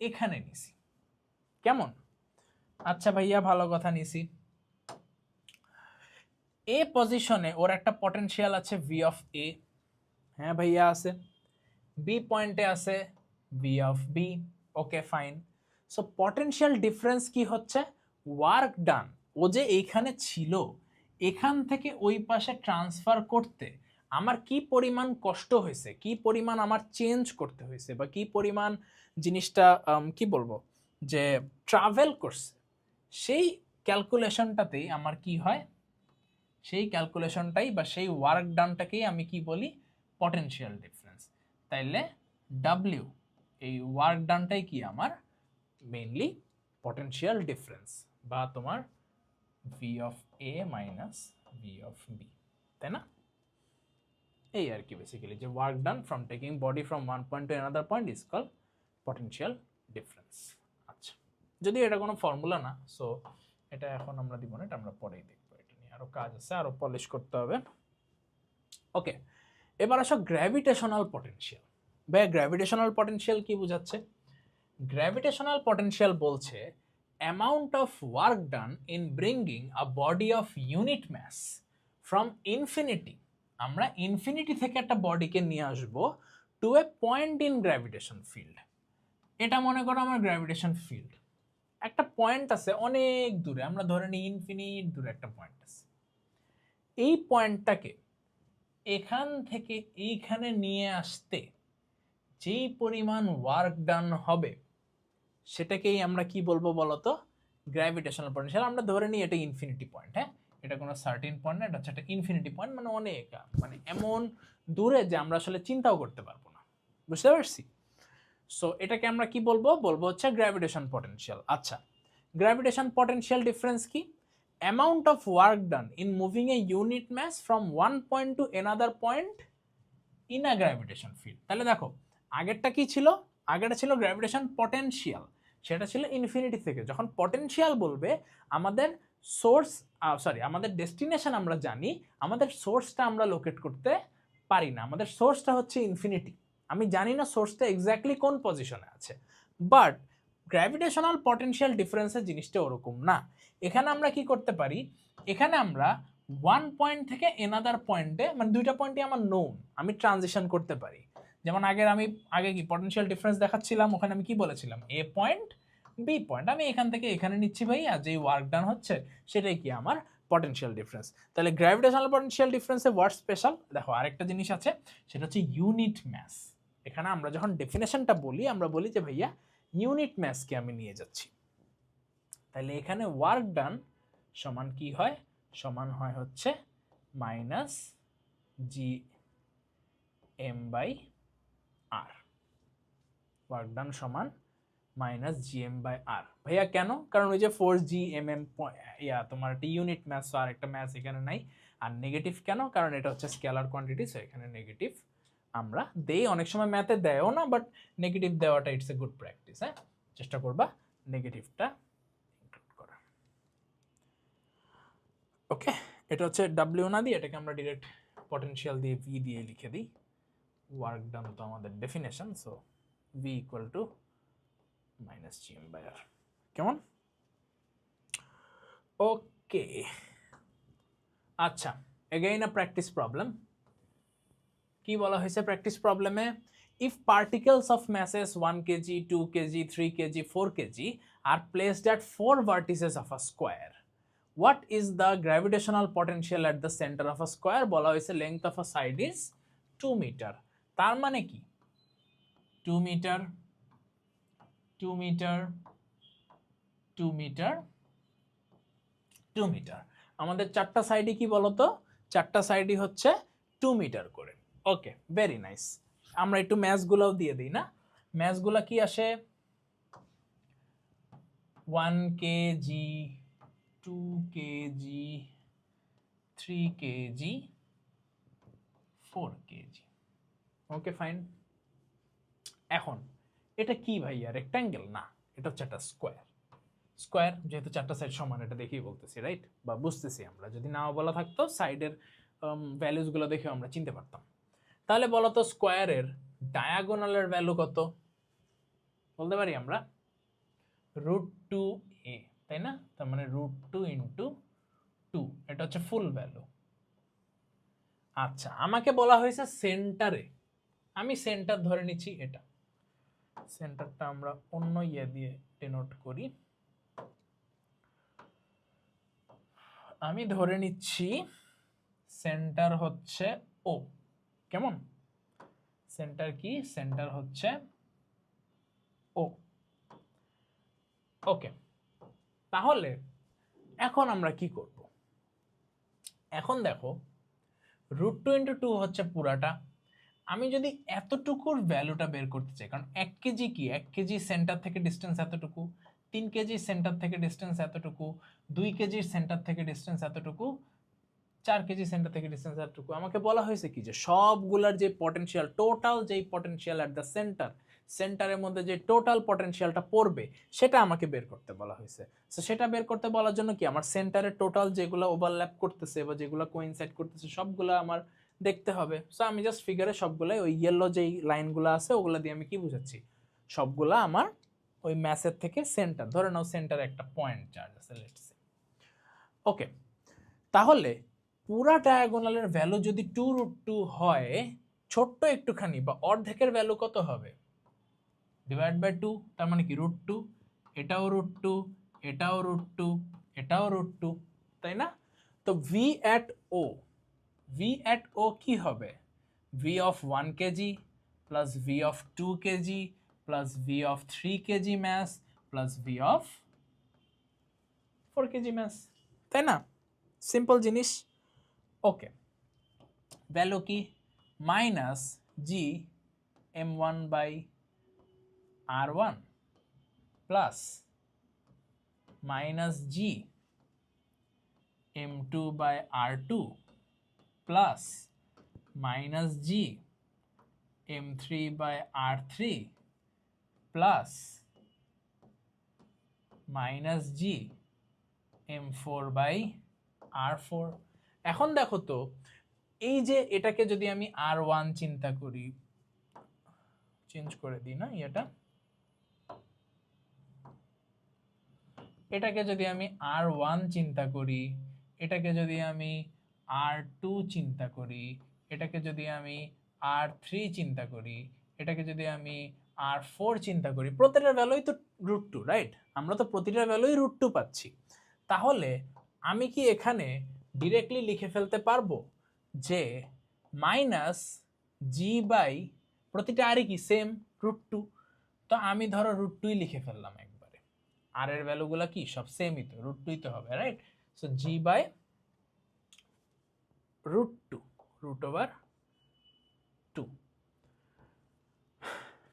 এখানে নিছি, কেমন? আচ্ছা ভাইয়া, ভালো কথা নিছি। এ পজিশনে ওর একটা পটেনশিয়াল আছে ভি অফ এ, হ্যাঁ ভাইয়া আছে। বি পয়েন্টে আছে V of B, okay fine. So potential difference কি হচ্ছে? ওয়ার্ক ডান, ও যে এইখানে ছিল, এখান থেকে ওই পাশে ট্রান্সফার করতে আমার কি পরিমাণ কষ্ট হয়েছে, কি পরিমাণ আমার চেঞ্জ করতে হয়েছে, বা কি পরিমাণ জিনিসটা কি বলবো যে ট্রাভেল করছে, সেই ক্যালকুলেশনটাতেই আমার কি হয়, সেই ক্যালকুলেশনটাই বা সেই ওয়ার্ক ডানটাকেই আমি কি বলি? Potential difference. তাইলে ডাব্লিউ, এই ওয়ার্ক ডানটাই কি আমার মেইনলি পটেনশিয়াল ডিফারেন্স, বা তোমার V of A minus V of B, তাই না? এই আর কি বেসিক্যালি, যে work done from taking body from one point to another point is called potential difference. আচ্ছা, যদি এটা কোনো ফর্মুলা না, সো এটা এখন আমরা দিব না, এটা আমরা পরেই দেখবো। এটা নিয়ে আরো কাজ আছে, আরো পলিশ করতে হবে। ওকে, এবার আসো গ্র্যাভিটেশনাল পটেনশিয়াল। ভাইয়া গ্র্যাভিটেশনাল পটেনশিয়াল কি বোঝাচ্ছে? গ্র্যাভিটেশনাল পটেনশিয়াল বলছে amount of work done in bringing a body of unit mass from infinity, আমরা ইনফিনিটি থেকে একটা বডিকে নিয়ে আসবো to a point in gravitation field. এটা মনে করো আমার গ্র্যাভিটেশন ফিল্ড, একটা পয়েন্ট আছে অনেক দূরে, আমরা ধরে নিই ইনফিনিট দূরে একটা পয়েন্ট আছে। এই পয়েন্টটাকে এখান থেকে এইখানে নিয়ে আসতে যেই পরিমাণ ওয়ার্ক ডান হবে সেটাকেই আমরা কি বলবো বলতো? Gravitational potential. আমরা ধরে নিই এটা ইনফিনিটি পয়েন্ট, হ্যাঁ, এটা কোনো সার্টেন পয়েন্ট না, এটা হচ্ছে একটা ইনফিনিটি পয়েন্ট, মানে অনেক, মানে এমন দূরে যে আমরা আসলে চিন্তাও করতে পারবো না, বুঝতে পারছি? সো এটাকে আমরা কি বলবো? বলবো হচ্ছে গ্র্যাভিটেশন পটেনশিয়াল। আচ্ছা, গ্র্যাভিটেশন পটেনশিয়াল ডিফারেন্স কি? Amount of work done in moving a unit mass from one point to another point in a gravitation field. তাহলে দেখো আগেরটা কি ছিল? আগেরটা ছিল গ্র্যাভিটেশন পটেনশিয়াল, সেটা ছিল ইনফিনিটি থেকে। যখন পটেনশিয়াল বলবে আমাদের সোর্স, আমাদের ডেস্টিনেশন আমরা জানি, আমাদের সোর্সটা আমরা লোকেট করতে পারি না, আমাদের সোর্সটা হচ্ছে ইনফিনিটি, আমি জানি না সোর্সটা এক্স্যাক্টলি কোন পজিশনে আছে। বাট গ্র্যাভিটেশনাল পটেনশিয়াল ডিফারেন্সের জিনিসটা ওরকম না। এখানে আমরা কি করতে পারি? এখানে আমরা ওয়ান পয়েন্ট থেকে এনাদার পয়েন্টে, মানে দুইটা পয়েন্টই আমার নোন, আমি ট্রানজিশন করতে পারি। যেমন আগে কি পটেনশিয়াল ডিফারেন্স দেখাচ্ছিলাম, ওখানে আমি কি বলেছিলাম? এ পয়েন্ট বি পয়েন্ট, আমি এখান থেকে এখানে নিচ্ছি ভাই, আর যেই ওয়ার্ক ডান হচ্ছে সেটাই কি আমার পটেনশিয়াল ডিফারেন্স। তাহলে গ্র্যাভিটেশনাল পটেনশিয়াল ডিফারেন্সে ওয়ার্ড স্পেশাল, দেখো আরেকটা জিনিস আছে, সেটা হচ্ছে ইউনিট ম্যাস। এখানে আমরা যখন ডেফিনেশনটা বলি, আমরা বলি যে ভাইয়া ইউনিট ম্যাসকে আমি নিয়ে যাচ্ছি। তাহলে এখানে ওয়ার্ক ডান সমান কি হয়? সমান হয় হচ্ছে minus G M by R. Work done সমান minus G M by R. ভাইয়া কেন? কারণ ওই যে ফোর্স জি এম এম, তোমার একটা ইউনিট ম্যাস, আর একটা ম্যাস এখানে নাই। আর নেগেটিভ কেন? কারণ এটা হচ্ছে স্কেলার কোয়ান্টিটি, সো এখানে নেগেটিভ আমরা দেই। অনেক সময় ম্যাথে দেয়ও না, বাট নেগেটিভ দেওয়াটা ইটস এ গুড প্র্যাকটিস, হ্যাঁ, চেষ্টা করবা নেগেটিভটা ইনক্লুড করা। ওকে, এটা হচ্ছে ডাব্লিউ না দিয়ে এটাকে আমরা ডিরেক্ট পটেনশিয়াল দিয়ে ভি দিয়ে লিখে দিই। ওয়ার্ক ডান তো আমাদের definition, so V equal to minus G M by R. কেমন? ওকে, আচ্ছা, এগেইন আ প্র্যাকটিস প্রবলেম। কি বলা হয়েছে প্র্যাকটিস প্রবলেমে? If particles of masses 1 kg, 2 kg, 3 kg, 4 kg are placed at 4 vertices of a square, what is the gravitational potential at the center of a square? বলা হয়েছে length of a side is 2 meter। তার মানে কি 2 metre 2 metre 2 metre 2 metre, আমাদের চারটা সাইডই কি বলতো? চারটা সাইডই হচ্ছে 2 মিটার করে। ওকে, ভেরি নাইস। আমরা একটু ম্যাথগুলোও দিয়ে দিই না? ম্যাথগুলো কি আসে? 1 কেজি, 2 কেজি, 3 কেজি, 4 কেজি। ওকে, ফাইন। এখন এটা কি ভাইয়া? রেক্ট্যাঙ্গেল না, এটা হচ্ছে একটা স্কোয়ার। স্কোয়ার যেহেতু চারটা সাইড সমান, এটা দেখেই বলতেছি, রাইট? বা বুঝতেছি আমরা, যদি নাও বলা থাকতো সাইডের ভ্যালুসগুলো দেখেও আমরা চিনতে পারতাম। তাহলে বলো তো স্কোয়ারের ডায়াগোনালের ভ্যালু কত? বলতে পারি আমরা √2a, তাই না? তার মানে √2 ইন্টু 2, এটা হচ্ছে ফুল ভ্যালু। আচ্ছা, আমাকে বলা হয়েছে সেন্টারে, আমি সেন্টার ধরে নিচ্ছি, এটা সেন্টারটা আমরা অন্য ইয়ে দিয়ে ডিনোট করি। আমি ধরে নিচ্ছি সেন্টার হচ্ছে ও। কেমন? সেন্টার কি? সেন্টার হচ্ছে ও। ওকে, তাহলে এখন আমরা কি করব? এখন দেখো √2 ইন্টু 2 হচ্ছে পুরাটা। আমি যদি এতটুকুর ভ্যালুটা বের করতে চাই, কারণ 1 কেজি কি, 1 কেজি সেন্টার থেকে ডিস্টেন্স এতটুকু, 3 কেজি সেন্টার থেকে ডিস্টেন্স এতটুকু, 2 কেজির সেন্টার থেকে ডিস্টেন্স এতটুকু, 4 কেজি সেন্টার থেকে ডিস্টেন্স এতটুকু। আমাকে বলা হয়েছে কি যে সবগুলার যে পটেনশিয়াল, টোটাল যেই পটেনশিয়াল অ্যাট দ্য সেন্টার, সেন্টারের মধ্যে যে টোটাল পটেনশিয়ালটা পড়বে সেটা আমাকে বের করতে বলা হয়েছে। সো সেটা বের করতে বলার জন্য কি আমার সেন্টারের টোটাল যেগুলো ওভারল্যাপ করতেছে বা যেগুলো কোইনসাইড করতেছে সবগুলো আমার দেখতে হবে। সো আমি জাস্ট ফিগারে সবগুলাই ওই ইয়েলো যেই লাইনগুলো আছে ওগুলো দিয়ে আমি কি বুঝাচ্ছি, সবগুলা আমার ওই ম্যাসের থেকে সেন্টার, ধরে নাও সেন্টারে একটা পয়েন্ট চার্জ আছে লেটস সে। ওকে, তাহলে পুরা ডায়াগোনালের ভ্যালু যদি 2√2 হয়, ছোট্ট একটুখানি বা অর্ধেকের ভ্যালু কত হবে? ডিভাইড বাই 2, তার মানে কি √2, এটাও √2, এটাও √2, এটাও √2, তাই না? তো V at O, V at O কি হবে? V of 1 KG plus V of 2 KG plus V of 3 KG mass plus V of 4 KG mass, তাই না? সিম্পল জিনিস। ওকে, ভ্যালু কি? Minus G m1 by r1 plus minus G m2 by r2 plus minus G m3 by r3 plus minus G m4 by r4। এখন দেখো তো, এই যে এটাকে যদি আমি r1 চিন্তা করি, চেঞ্জ করে দিই না এটা, এটাকে যদি আমি r1 চিন্তা করি, এটাকে যদি আমি r2 চিন্তা করি, এটাকে যদি আমি r3 চিন্তা করি, এটাকে যদি আমি r4 চিন্তা করি, প্রতিটার ভ্যালুই তো √2, রাইট? আমরা তো প্রতিটার ভ্যালুই √2 পাচ্ছি। তাহলে আমি কি এখানে ডিরেক্টলি লিখে ফেলতে পারবো যে মাইনাস জি বাই প্রতিটা আরই কি সেম √2? তো আমি ধরো √2ই লিখে ফেললাম একবারে, আর এর ভ্যালুগুলো কি সব সেমই, তো √2ই তো হবে, রাইট? সো জি বাই √2, √2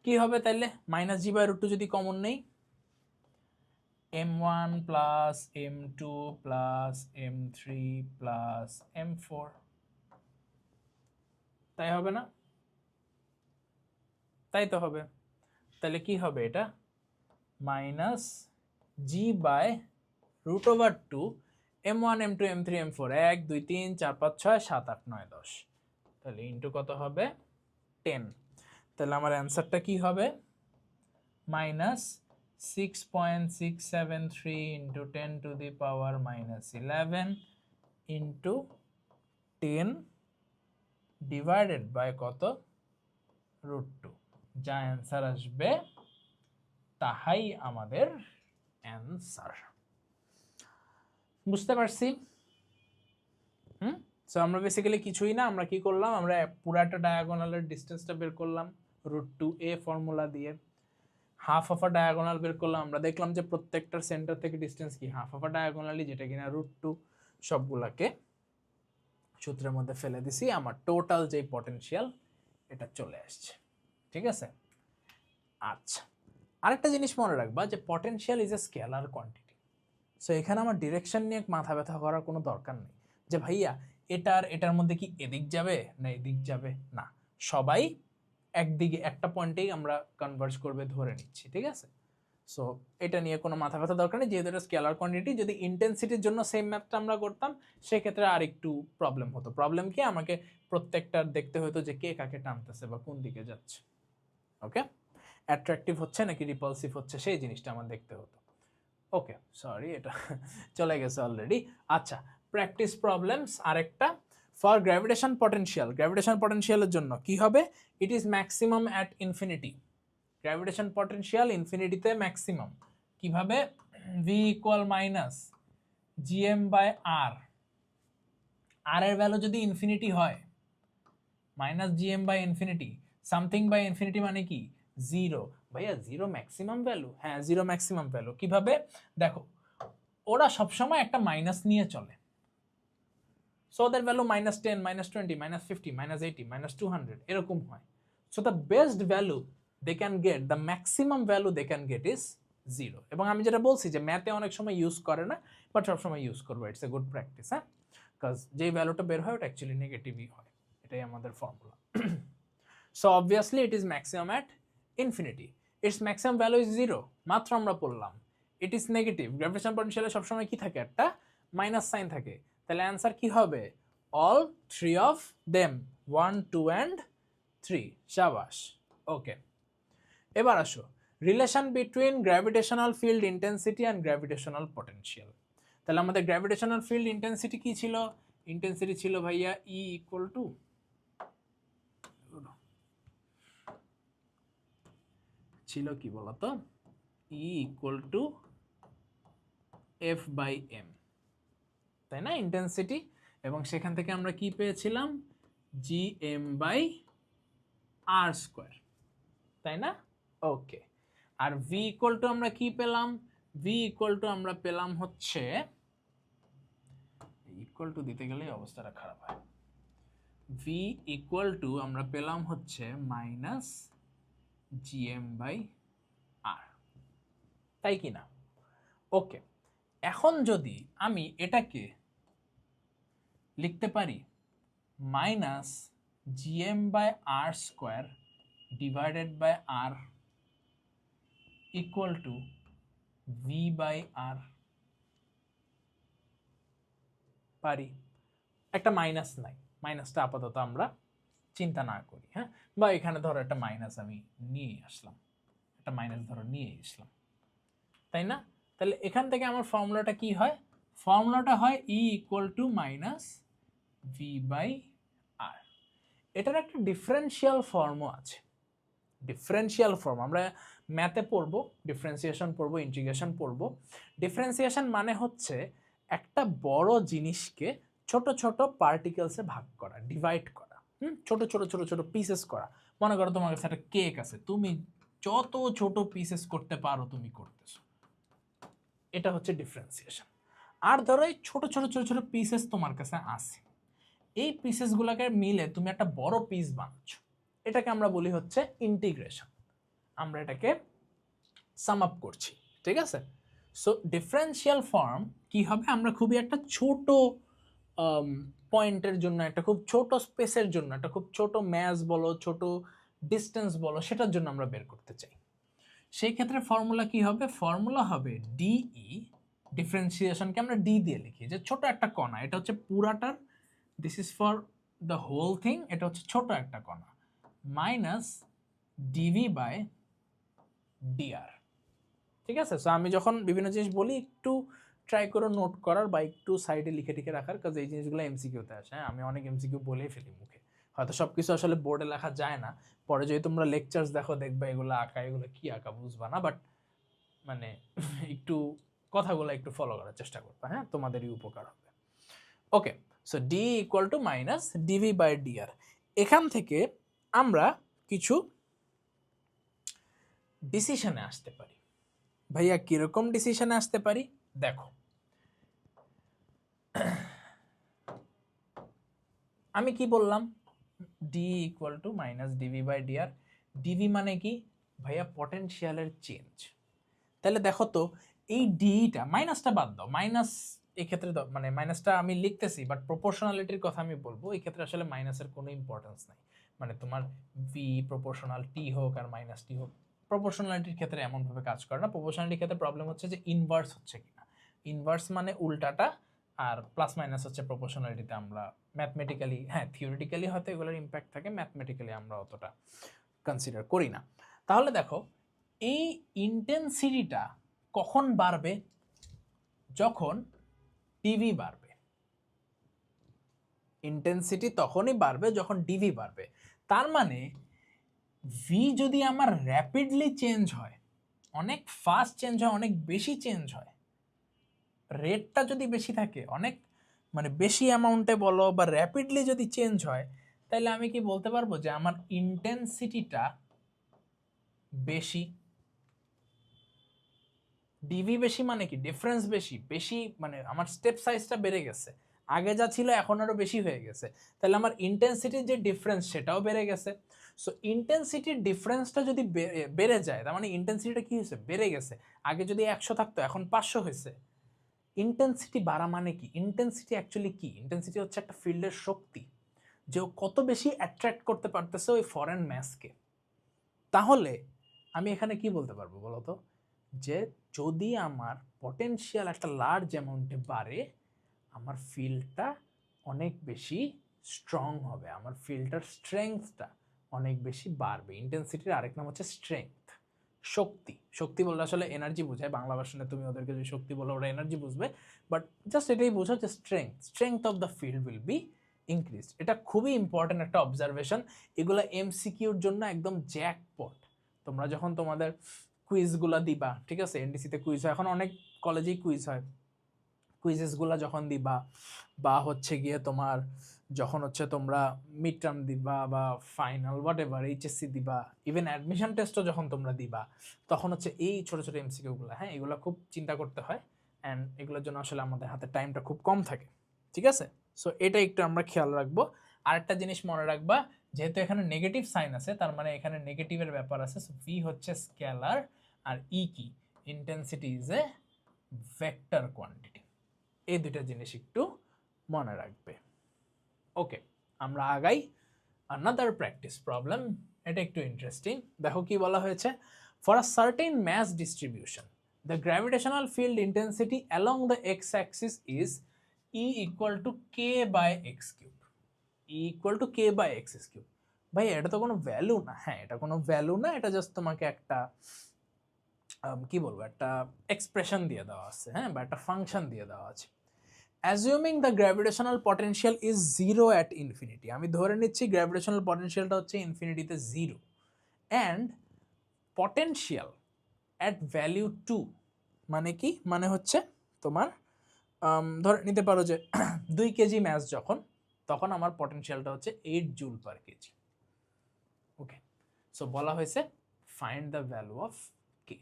কি হবে তাইলে? মাইনাস জি বাই √2 যদি কমন নেই, m1 plus m2 plus m3 plus m4, তাই হবে না? তাই তো হবে। তাহলে কি হবে এটা? Minus G by √2 m1 m2 m3 m4, 1 2 3 4 5 6 7 8 9 10, তাহলে ইন্টু কত হবে? 10। তাহলে আমার অ্যান্সারটা কি হবে? Minus 6.673 into 10 to the power minus 11 into 10 divided by কত? √2। যা অ্যান্সার আসবে তাহাই আমাদের অ্যান্সার। বুঝতে পারছি? সো আমরা বেসিক্যালি কিছুই না, আমরা কি করলাম, আমরা পুরাটা ডায়াগোনালের ডিসটেন্সটা বের করলাম √2a ফর্মুলা দিয়ে, হাফ অফ আ ডায়াগোনাল বের করলাম, আমরা দেখলাম যে প্রত্যেকটার সেন্টার থেকে ডিসটেন্স কি হাফ অফ আ ডায়াগোনালি, যেটা কিনা √2, সবগুলাকে সূত্রের মধ্যে ফেলে দিছি, আমার টোটাল যে পটেনশিয়াল এটা চলে আসছে। ঠিক আছে? আচ্ছা, আরেকটা জিনিস মনে রাখবা যে potential is a scalar quantity. So এখানে আমার ডিরেকশন নিয়ে মাথা ব্যথা করার কোনো দরকার নেই যে ভাইয়া এটার মধ্যে কি এদিক যাবে না এদিক যাবে, না, সবাই একদিকে একটা পয়েন্টেই আমরা কনভার্জ করবে ধরে নিচ্ছি। ঠিক আছে? সো এটা নিয়ে কোনো মাথা ব্যথা দরকার নেই, যেহেতু এটা স্কেলার কোয়ান্টিটি। যদি ইন্টেন্সিটির জন্য সেম ম্যাথটা আমরা করতাম সেক্ষেত্রে আর একটু প্রবলেম হতো। প্রবলেম কি, আমাকে প্রত্যেকটার দেখতে হতো যে কে কাকে টানতেছে বা কোন দিকে যাচ্ছে। ওকে, অ্যাট্রাকটিভ হচ্ছে নাকি রিপালসিভ হচ্ছে সেই জিনিসটা আমার দেখতে হতো। ওকে, সরি এটা চলে গেছে অলরেডি। আচ্ছা, প্র্যাকটিস প্রবলেমস আরেকটা। ফর গ্র্যাভিটেশন পটেনশিয়াল, গ্র্যাভিটেশন পটেনশিয়ালের জন্য কি হবে? It is maximum at infinity. Gravitation potential ইনফিনিটিতে ম্যাক্সিমাম। কিভাবে? V equal minus GM by R, R এর ভ্যালু যদি ইনফিনিটি হয়, minus GM by infinity, something by infinity মানে কি? জিরো। ভাইয়া জিরো ম্যাক্সিমাম ভ্যালু? হ্যাঁ, জিরো ম্যাক্সিমাম ভ্যালু। কিভাবে? দেখো, ওরা সবসময় একটা মাইনাস নিয়ে চলে। সো ওদের ভ্যালু -10, -20, -50, -80, -200 এরকম হয়। So the best value they can get, the maximum value they can get is zero. এবং আমি যেটা বলছি যে ম্যাথে অনেক সময় ইউজ করে না, বাট সবসময় ইউজ করবো, ইটস এ গুড প্র্যাকটিস। হ্যাঁ, বিকজ যেই ভ্যালুটা বের হয় ওটা অ্যাকচুয়ালি নেগেটিভই হয়, এটাই আমাদের formula. So obviously it is maximum at infinity, it's maximum value is zero, মাত্র আমরা পড়লাম। ইট ইজ নেগেটিভ, গ্র্যাভিটেশন পটেনশিয়ালে সবসময় কি থাকে? একটা মাইনাস সাইন থাকে। তাহলে অ্যান্সার কি হবে? all three of them, 1 2 and 3. শাবাশ। ওকে, এবার আসো relation between gravitational field intensity and gravitational potential. তাহলে আমাদের গ্র্যাভিটেশনাল ফিল্ড ইন্টেন্সিটি কি ছিল? ইন্টেন্সিটি ছিল ভাইয়া E ইকুয়াল টু ছিল কি বলতো, E ইকুয়াল টু F/m, তাই না, ইন্টেন্সিটি। এবং সেখান থেকে আমরা কি পেয়েছিলাম? Gm/r², তাই না? ওকে, আর V ইকুয়াল টু আমরা কি পেলাম? V ইকুয়াল টু আমরা পেলাম হচ্ছে, ইকুয়াল টু দিতে গেলে অবস্থাটা খারাপ হয়। V ইকুয়াল টু আমরা পেলাম হচ্ছে -Gm/r, তাই কি না? ওকে, এখন যদি আমি এটাকে লিখতে পারি -Gm/r² divided by r equal to V/r, পারি। একটা মাইনাস নাই, মাইনাসটা আপাতত আমরা চিন্তা না করি, হ্যাঁ, বা এখানে ধরো একটা মাইনাস আমি নিয়ে আসলাম, একটা মাইনাস ধরো নিয়ে আসলাম, তাই না? তাহলে এখান থেকে আমার ফর্মুলাটা কি হয়? ফর্মুলাটা হয় E ইকুয়াল টু -V/r। এটার একটা ডিফারেন্সিয়াল ফর্মও আছে। ডিফারেন্সিয়াল ফর্ম আমরা ম্যাথে পড়বো, ডিফারেন্সিয়েশন পড়বো, ইন্টিগ্রেশন পড়বো। ডিফারেন্সিয়েশন মানে হচ্ছে একটা বড় জিনিসকে ছোট ছোট পার্টিকেলসে ভাগ করা, ডিভাইড করা, ছোট ছোট ছোট ছোট পিসেস করা। মনে করো তোমার কাছে একটা কেক আছে, তুমি যত ছোট পিসেস করতে পারো তুমি করতেছো, এটা হচ্ছে ডিফারেন্সিয়েশন। আর ধরো এই ছোট ছোট ছোট ছোট পিসেস তোমার কাছে আছে, এই পিসেসগুলোকে মিলে তুমি একটা বড় পিস বানাচ্ছ, এটাকে আমরা বলি হচ্ছে ইন্টিগ্রেশন। আমরা এটাকে সাম আপ করছি, ঠিক আছে? সো ডিফারেন্সিয়াল ফর্ম কি হবে? আমরা খুবই একটা ছোট পয়েন্টের জন্য, একটা খুব ছোট স্পেসের জন্য, একটা খুব ছোট ম্যাস বলো, ছোট ডিস্টেন্স বলো, সেটার জন্য আমরা বের করতে চাই। সেই ক্ষেত্রে ফর্মুলা কি হবে? ফর্মুলা হবে ডিই, ডিফারেন্সিয়েশনকে আমরা ডি দিয়ে লিখি, যে ছোট একটা কণা, এটা হচ্ছে পুরাটার, this is for the whole thing, এটা হচ্ছে ছোট একটা কণা, মাইনাস dv/dr, ঠিক আছে? সো আমি যখন বিভিন্ন জিনিস বলি একটু ট্রাই করো নোট করার বা একটু সাইডে লিখে টিখে রাখার, কাজ এই জিনিসগুলো এমসিকিউতে আসে। হ্যাঁ, আমি অনেক এমসিকিউ বলেই ফেলি মুখে, হয়তো সব কিছু আসলে বোর্ডে লেখা যায় না, পরে যদি তোমরা লেকচার্স দেখো দেখবে এগুলো আঁকা, এগুলো কি আঁকা বুঝবা না, বাট মানে একটু কথাগুলো একটু ফলো করার চেষ্টা করবা, হ্যাঁ, তোমাদেরই উপকার হবে। Okay, so D equal to minus dv/dr। এখান থেকে আমরা কিছু ডিসিশনে আসতে পারি। ভাইয়া কিরকম ডিসিশনে আসতে পারি? দেখো, আমি কি বললাম? D equal to minus dv/dr। DV মানে কি ভাইয়া? পটেনশিয়ালের চেঞ্জ। তাহলে দেখো তো, এই ডিটা, মাইনাসটা বাদ দাও, মাইনাস এক্ষেত্রে মানে মাইনাসটা আমি লিখতেছি, বাট প্রপোর্শনালিটির কথা আমি বলবো, এই ক্ষেত্রে আসলে মাইনাসের কোনো ইম্পর্টেন্স নাই। মানে তোমার ভি প্রপোর্শনাল টি হোক আর মাইনাস টি হোক, প্রপোর্শনালিটির ক্ষেত্রে এমনভাবে কাজ করে না। প্রপোর্শনালিটির ক্ষেত্রে প্রবলেম হচ্ছে যে ইনভার্স হচ্ছে কিনা। ইনভার্স মানে উল্টাটা, আর প্লাস মাইনাস হচ্ছে প্রপোর্শনালিটিতে আমরা ম্যাথমেটিক্যালি, হ্যাঁ থিওরিটিক্যালি হয়তো এগুলোর ইম্প্যাক্ট থাকে, ম্যাথমেটিক্যালি আমরা অতটা কনসিডার করি না। তাহলে দেখো, এই ইন্টেন্সিটিটা কখন বাড়বে? যখন ডিভি বাড়বে। ইন্টেন্সিটি তখনই বাড়বে যখন ডিভি বাড়বে। তার মানে ভি যদি আমার র্যাপিডলি চেঞ্জ হয়, অনেক ফাস্ট চেঞ্জ হয়, অনেক বেশি চেঞ্জ হয়, রেটটা যদি বেশি থাকে, অনেক মানে বেশি অ্যামাউন্টে বলো বা র্যাপিডলি যদি চেঞ্জ হয়, তাহলে আমি কি বলতে পারবো যে আমার ইন্টেন্সিটিটা বেশি। ডিভি বেশি মানে কি? ডিফারেন্স বেশি, বেশি মানে আমার স্টেপ সাইজটা বেড়ে গেছে, আগে যা ছিল এখন আরো বেশি হয়ে গেছে, তাহলে আমার ইন্টেন্সিটির যে ডিফারেন্স সেটাও বেড়ে গেছে। সো ইন্টেন্সিটির ডিফারেন্সটা যদি বেড়ে যায়, তার মানে ইন্টেন্সিটিটা কি হয়েছে? বেড়ে গেছে। আগে যদি 100 থাকতো এখন 500 হয়েছে। ইন্টেন্সিটি বাড়া মানে কি? ইন্টেন্সিটি অ্যাকচুয়ালি কি? ইন্টেন্সিটি হচ্ছে একটা ফিল্ডের শক্তি, যে ও কত বেশি অ্যাট্রাক্ট করতে পারতেছে ওই ফরেন ম্যাসকে। তাহলে আমি এখানে কি বলতে পারবো বলতো? যে যদি আমার পটেনশিয়াল একটা লার্জ অ্যামাউন্টে বাড়ে, আমার ফিল্ডটা অনেক বেশি স্ট্রং হবে, আমার ফিল্ডটার স্ট্রেংথটা অনেক বেশি বাড়বে। ইন্টেন্সিটির আরেক নাম হচ্ছে স্ট্রেংথ, শক্তি। শক্তি বললে আসলে এনার্জি বোঝায়, বাংলা ভার্সনে তুমি ওদেরকে যদি শক্তি বলো ওরা এনার্জি বুঝবে, বাট জাস্ট এটাই বোঝো যে strength of the field will be increased. এটা খুবই ইম্পর্টেন্ট একটা অবজারভেশন, এগুলো এমসিকিউর জন্য একদম জ্যাকপট। তোমরা যখন তোমাদের কুইজগুলো দিবা, ঠিক আছে, এনডিসিতে কুইজ হয়, এখন অনেক কলেজেই কুইজ হয়, কুইজেসগুলো যখন দিবা বা হচ্ছে গিয়ে তোমার যখন হচ্ছে তোমরা মিড টার্ম দিবা বা ফাইনাল হোয়াট এভার এইচএসসি দিবা, ইভেন অ্যাডমিশন টেস্টও যখন তোমরা দিবা, তখন হচ্ছে এই ছোটো ছোটো এমসিকিউগুলো, হ্যাঁ, এগুলো খুব চিন্তা করতে হয়, অ্যান্ড এগুলোর জন্য আসলে আমাদের হাতে টাইমটা খুব কম থাকে, ঠিক আছে। সো এটা একটু আমরা খেয়াল রাখবো। আরেকটা জিনিস মনে রাখবা, যেহেতু এখানে নেগেটিভ সাইন আছে, তার মানে এখানে নেগেটিভের ব্যাপার আছে। সো ভি হচ্ছে স্কেলার, আর ই কি, intensity is a vector quantity. এই দুইটা জিনিস একটু মনে রাখবে। ওকে, আমরা আগাই। আনাদার প্র্যাকটিস প্রবলেম, এটা একটু ইন্টারেস্টিং। দেখো কি বলা হয়েছে, for a certain mass distribution the gravitational field intensity along the X axis is E equal to K by X cube. E equal to K by X cube. ভাই এটা তো কোনো ভ্যালু না। হ্যাঁ, এটা কোনো ভ্যালু না, এটা জাস্ট তোমাকে একটা কি বলবো, একটা এক্সপ্রেশন দিয়ে দেওয়া আছে, হ্যাঁ, বা একটা ফাংশন দিয়ে দেওয়া আছে। Assuming the gravitational potential is zero at infinity, আমি ধরে নিচ্ছি গ্র্যাভিটেশনাল পটেনশিয়ালটা হচ্ছে ইনফিনিটিতে zero, and potential at value 2, মানে কি, মানে হচ্ছে তোমার ধরে নিতে পারো যে 2 কেজি ম্যাস যখন, তখন আমার পটেনশিয়ালটা হচ্ছে 8 জুল পার কেজি। ওকে, সো বলা হয়েছে ফাইন্ড দ্য ভ্যালু অফ কে।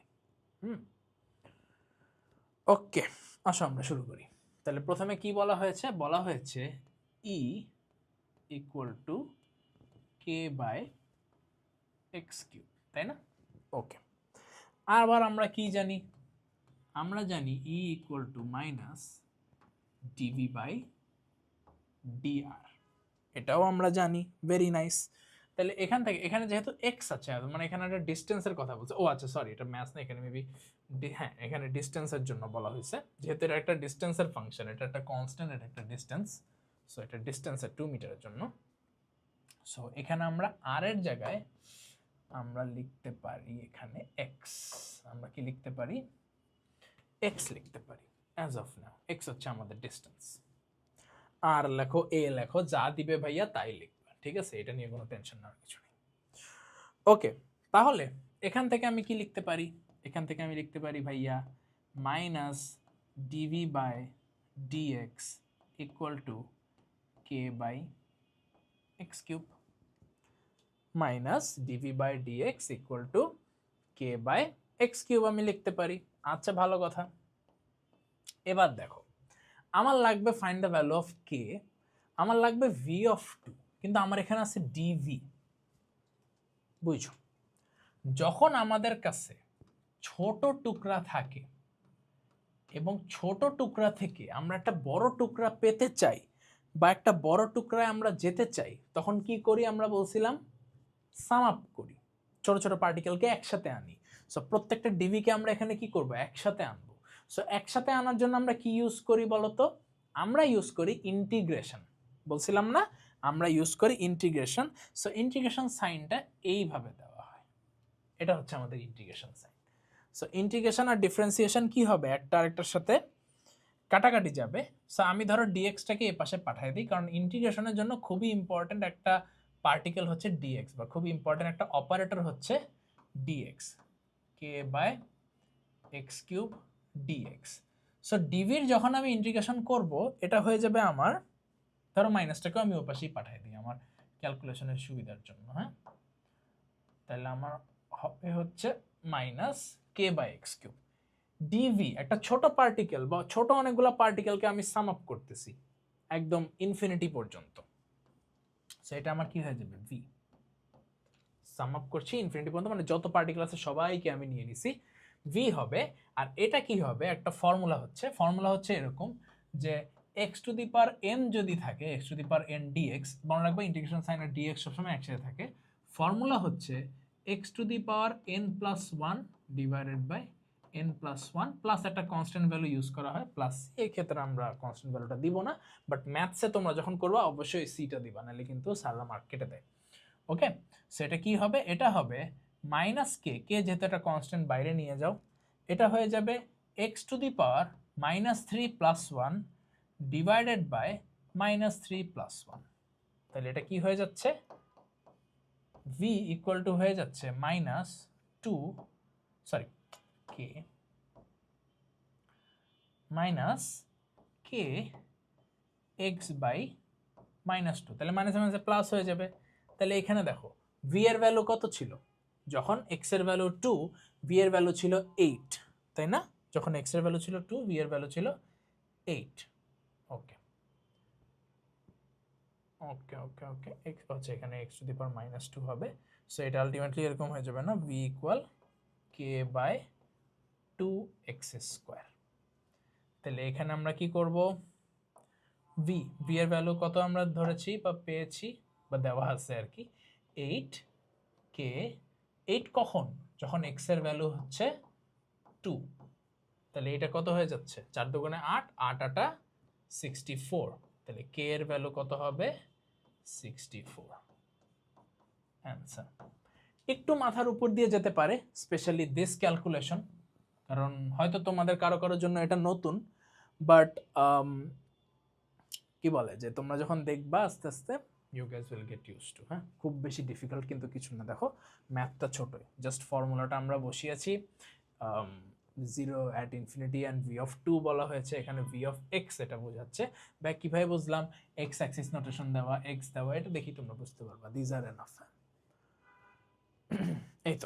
ওকে, আসো আমরা শুরু করি। তাহলে প্রথমে কি বলা হয়েছে, বলা হয়েছে E equal to K by X cube, তাই না? ওকে, আবার আমরা কি জানি, আমরা জানি E equal to minus DV by DR, এটাও আমরা জানি, ভেরি নাইস। তাহলে এখান থেকে এখানে যেহেতু এক্স আছে, মানে এখানে একটা ডিস্টেন্সের কথা বলছে, ও আচ্ছা সরি, এটা ম্যাথস না, এখানে মেবি, হ্যাঁ, এখানে ডিস্টেন্সের জন্য বলা হয়েছে, যেহেতু এটা একটা ডিস্টেন্সের ফাংশন, এটা একটা কনস্ট্যান্ট, এটা একটা ডিস্টেন্স, সো এটা ডিস্টেন্সের 2 মিটারের জন্য। সো এখানে আমরা আর এর জায়গায় আমরা লিখতে পারি এখানে এক্স, আমরা কি লিখতে পারি, এক্স লিখতে পারি অ্যাজ অফ নাও। এক্স হচ্ছে আমাদের ডিস্টেন্স, আর লেখো এ লেখো, যা দিবে ভাইয়া তাই লিখবে, ঠিক আছে, এটা নিয়ে কোনো টেনশন নেওয়ার কিছু নেই। ওকে, তাহলে এখান থেকে আমি কি লিখতে পারি, এখান থেকে আমি লিখতে পারি ভাইয়া minus DV by DX equal to K by X cube, minus DV by DX equal to K by X cube আমি লিখতে পারি। আচ্ছা, ভালো কথা। এবার দেখো, আমার লাগবে ফাইন্ড দ্য ভ্যালু অফ কে, আমার লাগবে ভি অফ 2, কিন্তু আমার এখানে আছে ডিভি। বুঝছো, যখন আমাদের কাছে ছোট টুকরা থাকে এবং ছোট টুকরা থেকে আমরা একটা বড় টুকরা পেতে চাই বা একটা বড় টুকরায় আমরা যেতে চাই, তখন কি করি, আমরা বলছিলাম সাম আপ করি, ছোট ছোট পার্টিকেলকে একসাথে আনি। সো প্রত্যেকটা ডিভিকে আমরা এখানে কি করব, একসাথে আনবো। সো একসাথে আনার জন্য আমরা কি ইউজ করি বলতো, আমরা ইউজ করি ইন্টিগ্রেশন, বলছিলাম না, আমরা ইউজ করি ইন্টিগ্রেশন। সো ইন্টিগ্রেশন সাইনটা এইভাবে দেওয়া হয়, এটা হচ্ছে আমাদের ইন্টিগ্রেশন সাইন। সো ইন্টিগ্রেশন আর ডিফারেন্সিয়েশন কি হবে, একটা আরেকটার সাথে কাটাকাটি যাবে। সো আমি ধরো ডিএক্সটাকে এ পাশে পাঠিয়ে দিই, কারণ ইন্টিগ্রেশনের জন্য খুবই ইম্পর্টেন্ট একটা পার্টিকেল হচ্ছে ডিএক্স, বা খুবই ইম্পর্টেন্ট একটা অপারেটর হচ্ছে DX, K by X cube DX. So ডিভির যখন আমি ইন্টিগ্রেশন করব, এটা হয়ে যাবে আমার, ধরো মাইনাসটাকেও আমি ওপাশেই পাঠিয়ে দিই আমার ক্যালকুলেশনের সুবিধার জন্য, হ্যাঁ, তাহলে আমার হবে হচ্ছে minus K by X cube DV, একটা ছোট পার্টিকেল বা ছোট অনেকগুলো পার্টিকেলকে আমি সাম আপ করতেছি একদম ইনফিনিটি পর্যন্ত। সো এটা আমার কি হয়ে যাবে, ভি, সাম আপ করছি ইনফিনিটি পর্যন্ত, মানে যত পার্টিকেল আছে সবাইকে আমি নিয়ে নিছি, ভি হবে। আর এটা কি হবে, একটা ফর্মুলা হচ্ছে এরকম যে X to the power N যদি থাকে, X to the power N DX, মনে রাখবো ইন্টিগ্রেশন সাইন আর ডিএক্স সবসময় একসাথে থাকে, ফর্মুলা হচ্ছে X to the power N plus 1 divided by n plus one plus একটা কনস্ট্যান্ট ভ্যালু ইউজ করা হয় প্লাস, এই ক্ষেত্রে আমরা কনস্ট্যান্ট ভ্যালুটা দিব না, বাট ম্যাথসে তোমরা যখন করবা অবশ্যই সিটা দিবা, নাহলে কিন্তু স্যাররা মার্ক কেটে দেয়। ওকে, সো এটা কি হবে, এটা হবে মাইনাস কে, কে যেহেতু একটা কনস্ট্যান্ট বাইরে নিয়ে যাও, এটা হয়ে যাবে X to the power minus three plus one divided by minus three plus one. তাহলে এটা কি হয়ে যাচ্ছে, ভি ইকুয়াল টু হয়ে যাচ্ছে minus two, sorry K minus K X by minus two, তাহলে মাইনাসে মাইনাসে প্লাস হয়ে যাবে। তাহলে এখানে দেখো ভি এর ভ্যালু কত ছিল, যখন এক্স এর ভ্যালু টু, ভি এর ভ্যালু ছিল এইট, তাই না? যখন এক্স এর ভ্যালু ছিল টু, ভি এর ভ্যালু ছিল eight. Okay okay okay okay, X হচ্ছে এখানে X to the power minus two হবে। সো এটা আলটিমেটলি এরকম হয়ে যাবে না, V equal K by two X square. তাহলে এখানে আমরা কি করব, ভি, ভি এর ভ্যালু কত আমরা ধরেছি বা পেয়েছি বা দেওয়া আছে আর কি, এইট কে, এইট কখন, যখন এক্স এর ভ্যালু হচ্ছে টু, তাহলে এটা কত হয়ে যাচ্ছে, চার দুগুণে আট, আট আটা 64, তাহলে কে এর ভ্যালু কত হবে 64। অ্যান্সার একটু মাথার উপর দিয়ে যেতে পারে, স্পেশালি দিস ক্যালকুলেশন, কারণ হয়তো তোমাদের কারো কারোর জন্য এটা নতুন, বাট কি বলে যে তোমরা যখন দেখবা আস্তে আস্তে you guys will get used to. হ্যাঁ, খুব বেশি ডিফিকাল্ট কিন্তু কিছু না, দেখো ম্যাথটা ছোটই, জাস্ট ফর্মুলাটা আমরা বসিয়েছি, zero at infinity and V of two বলা হয়েছে, এখানে ভি অফ এক্স এটা বোঝাচ্ছে, বা কীভাবে বুঝলাম, এক্স অ্যাক্সিস নোটেশন দেওয়া, এক্স দেওয়া, এটা দেখি তোমরা বুঝতে পারবা, দিজ আর এনাফ। এই তো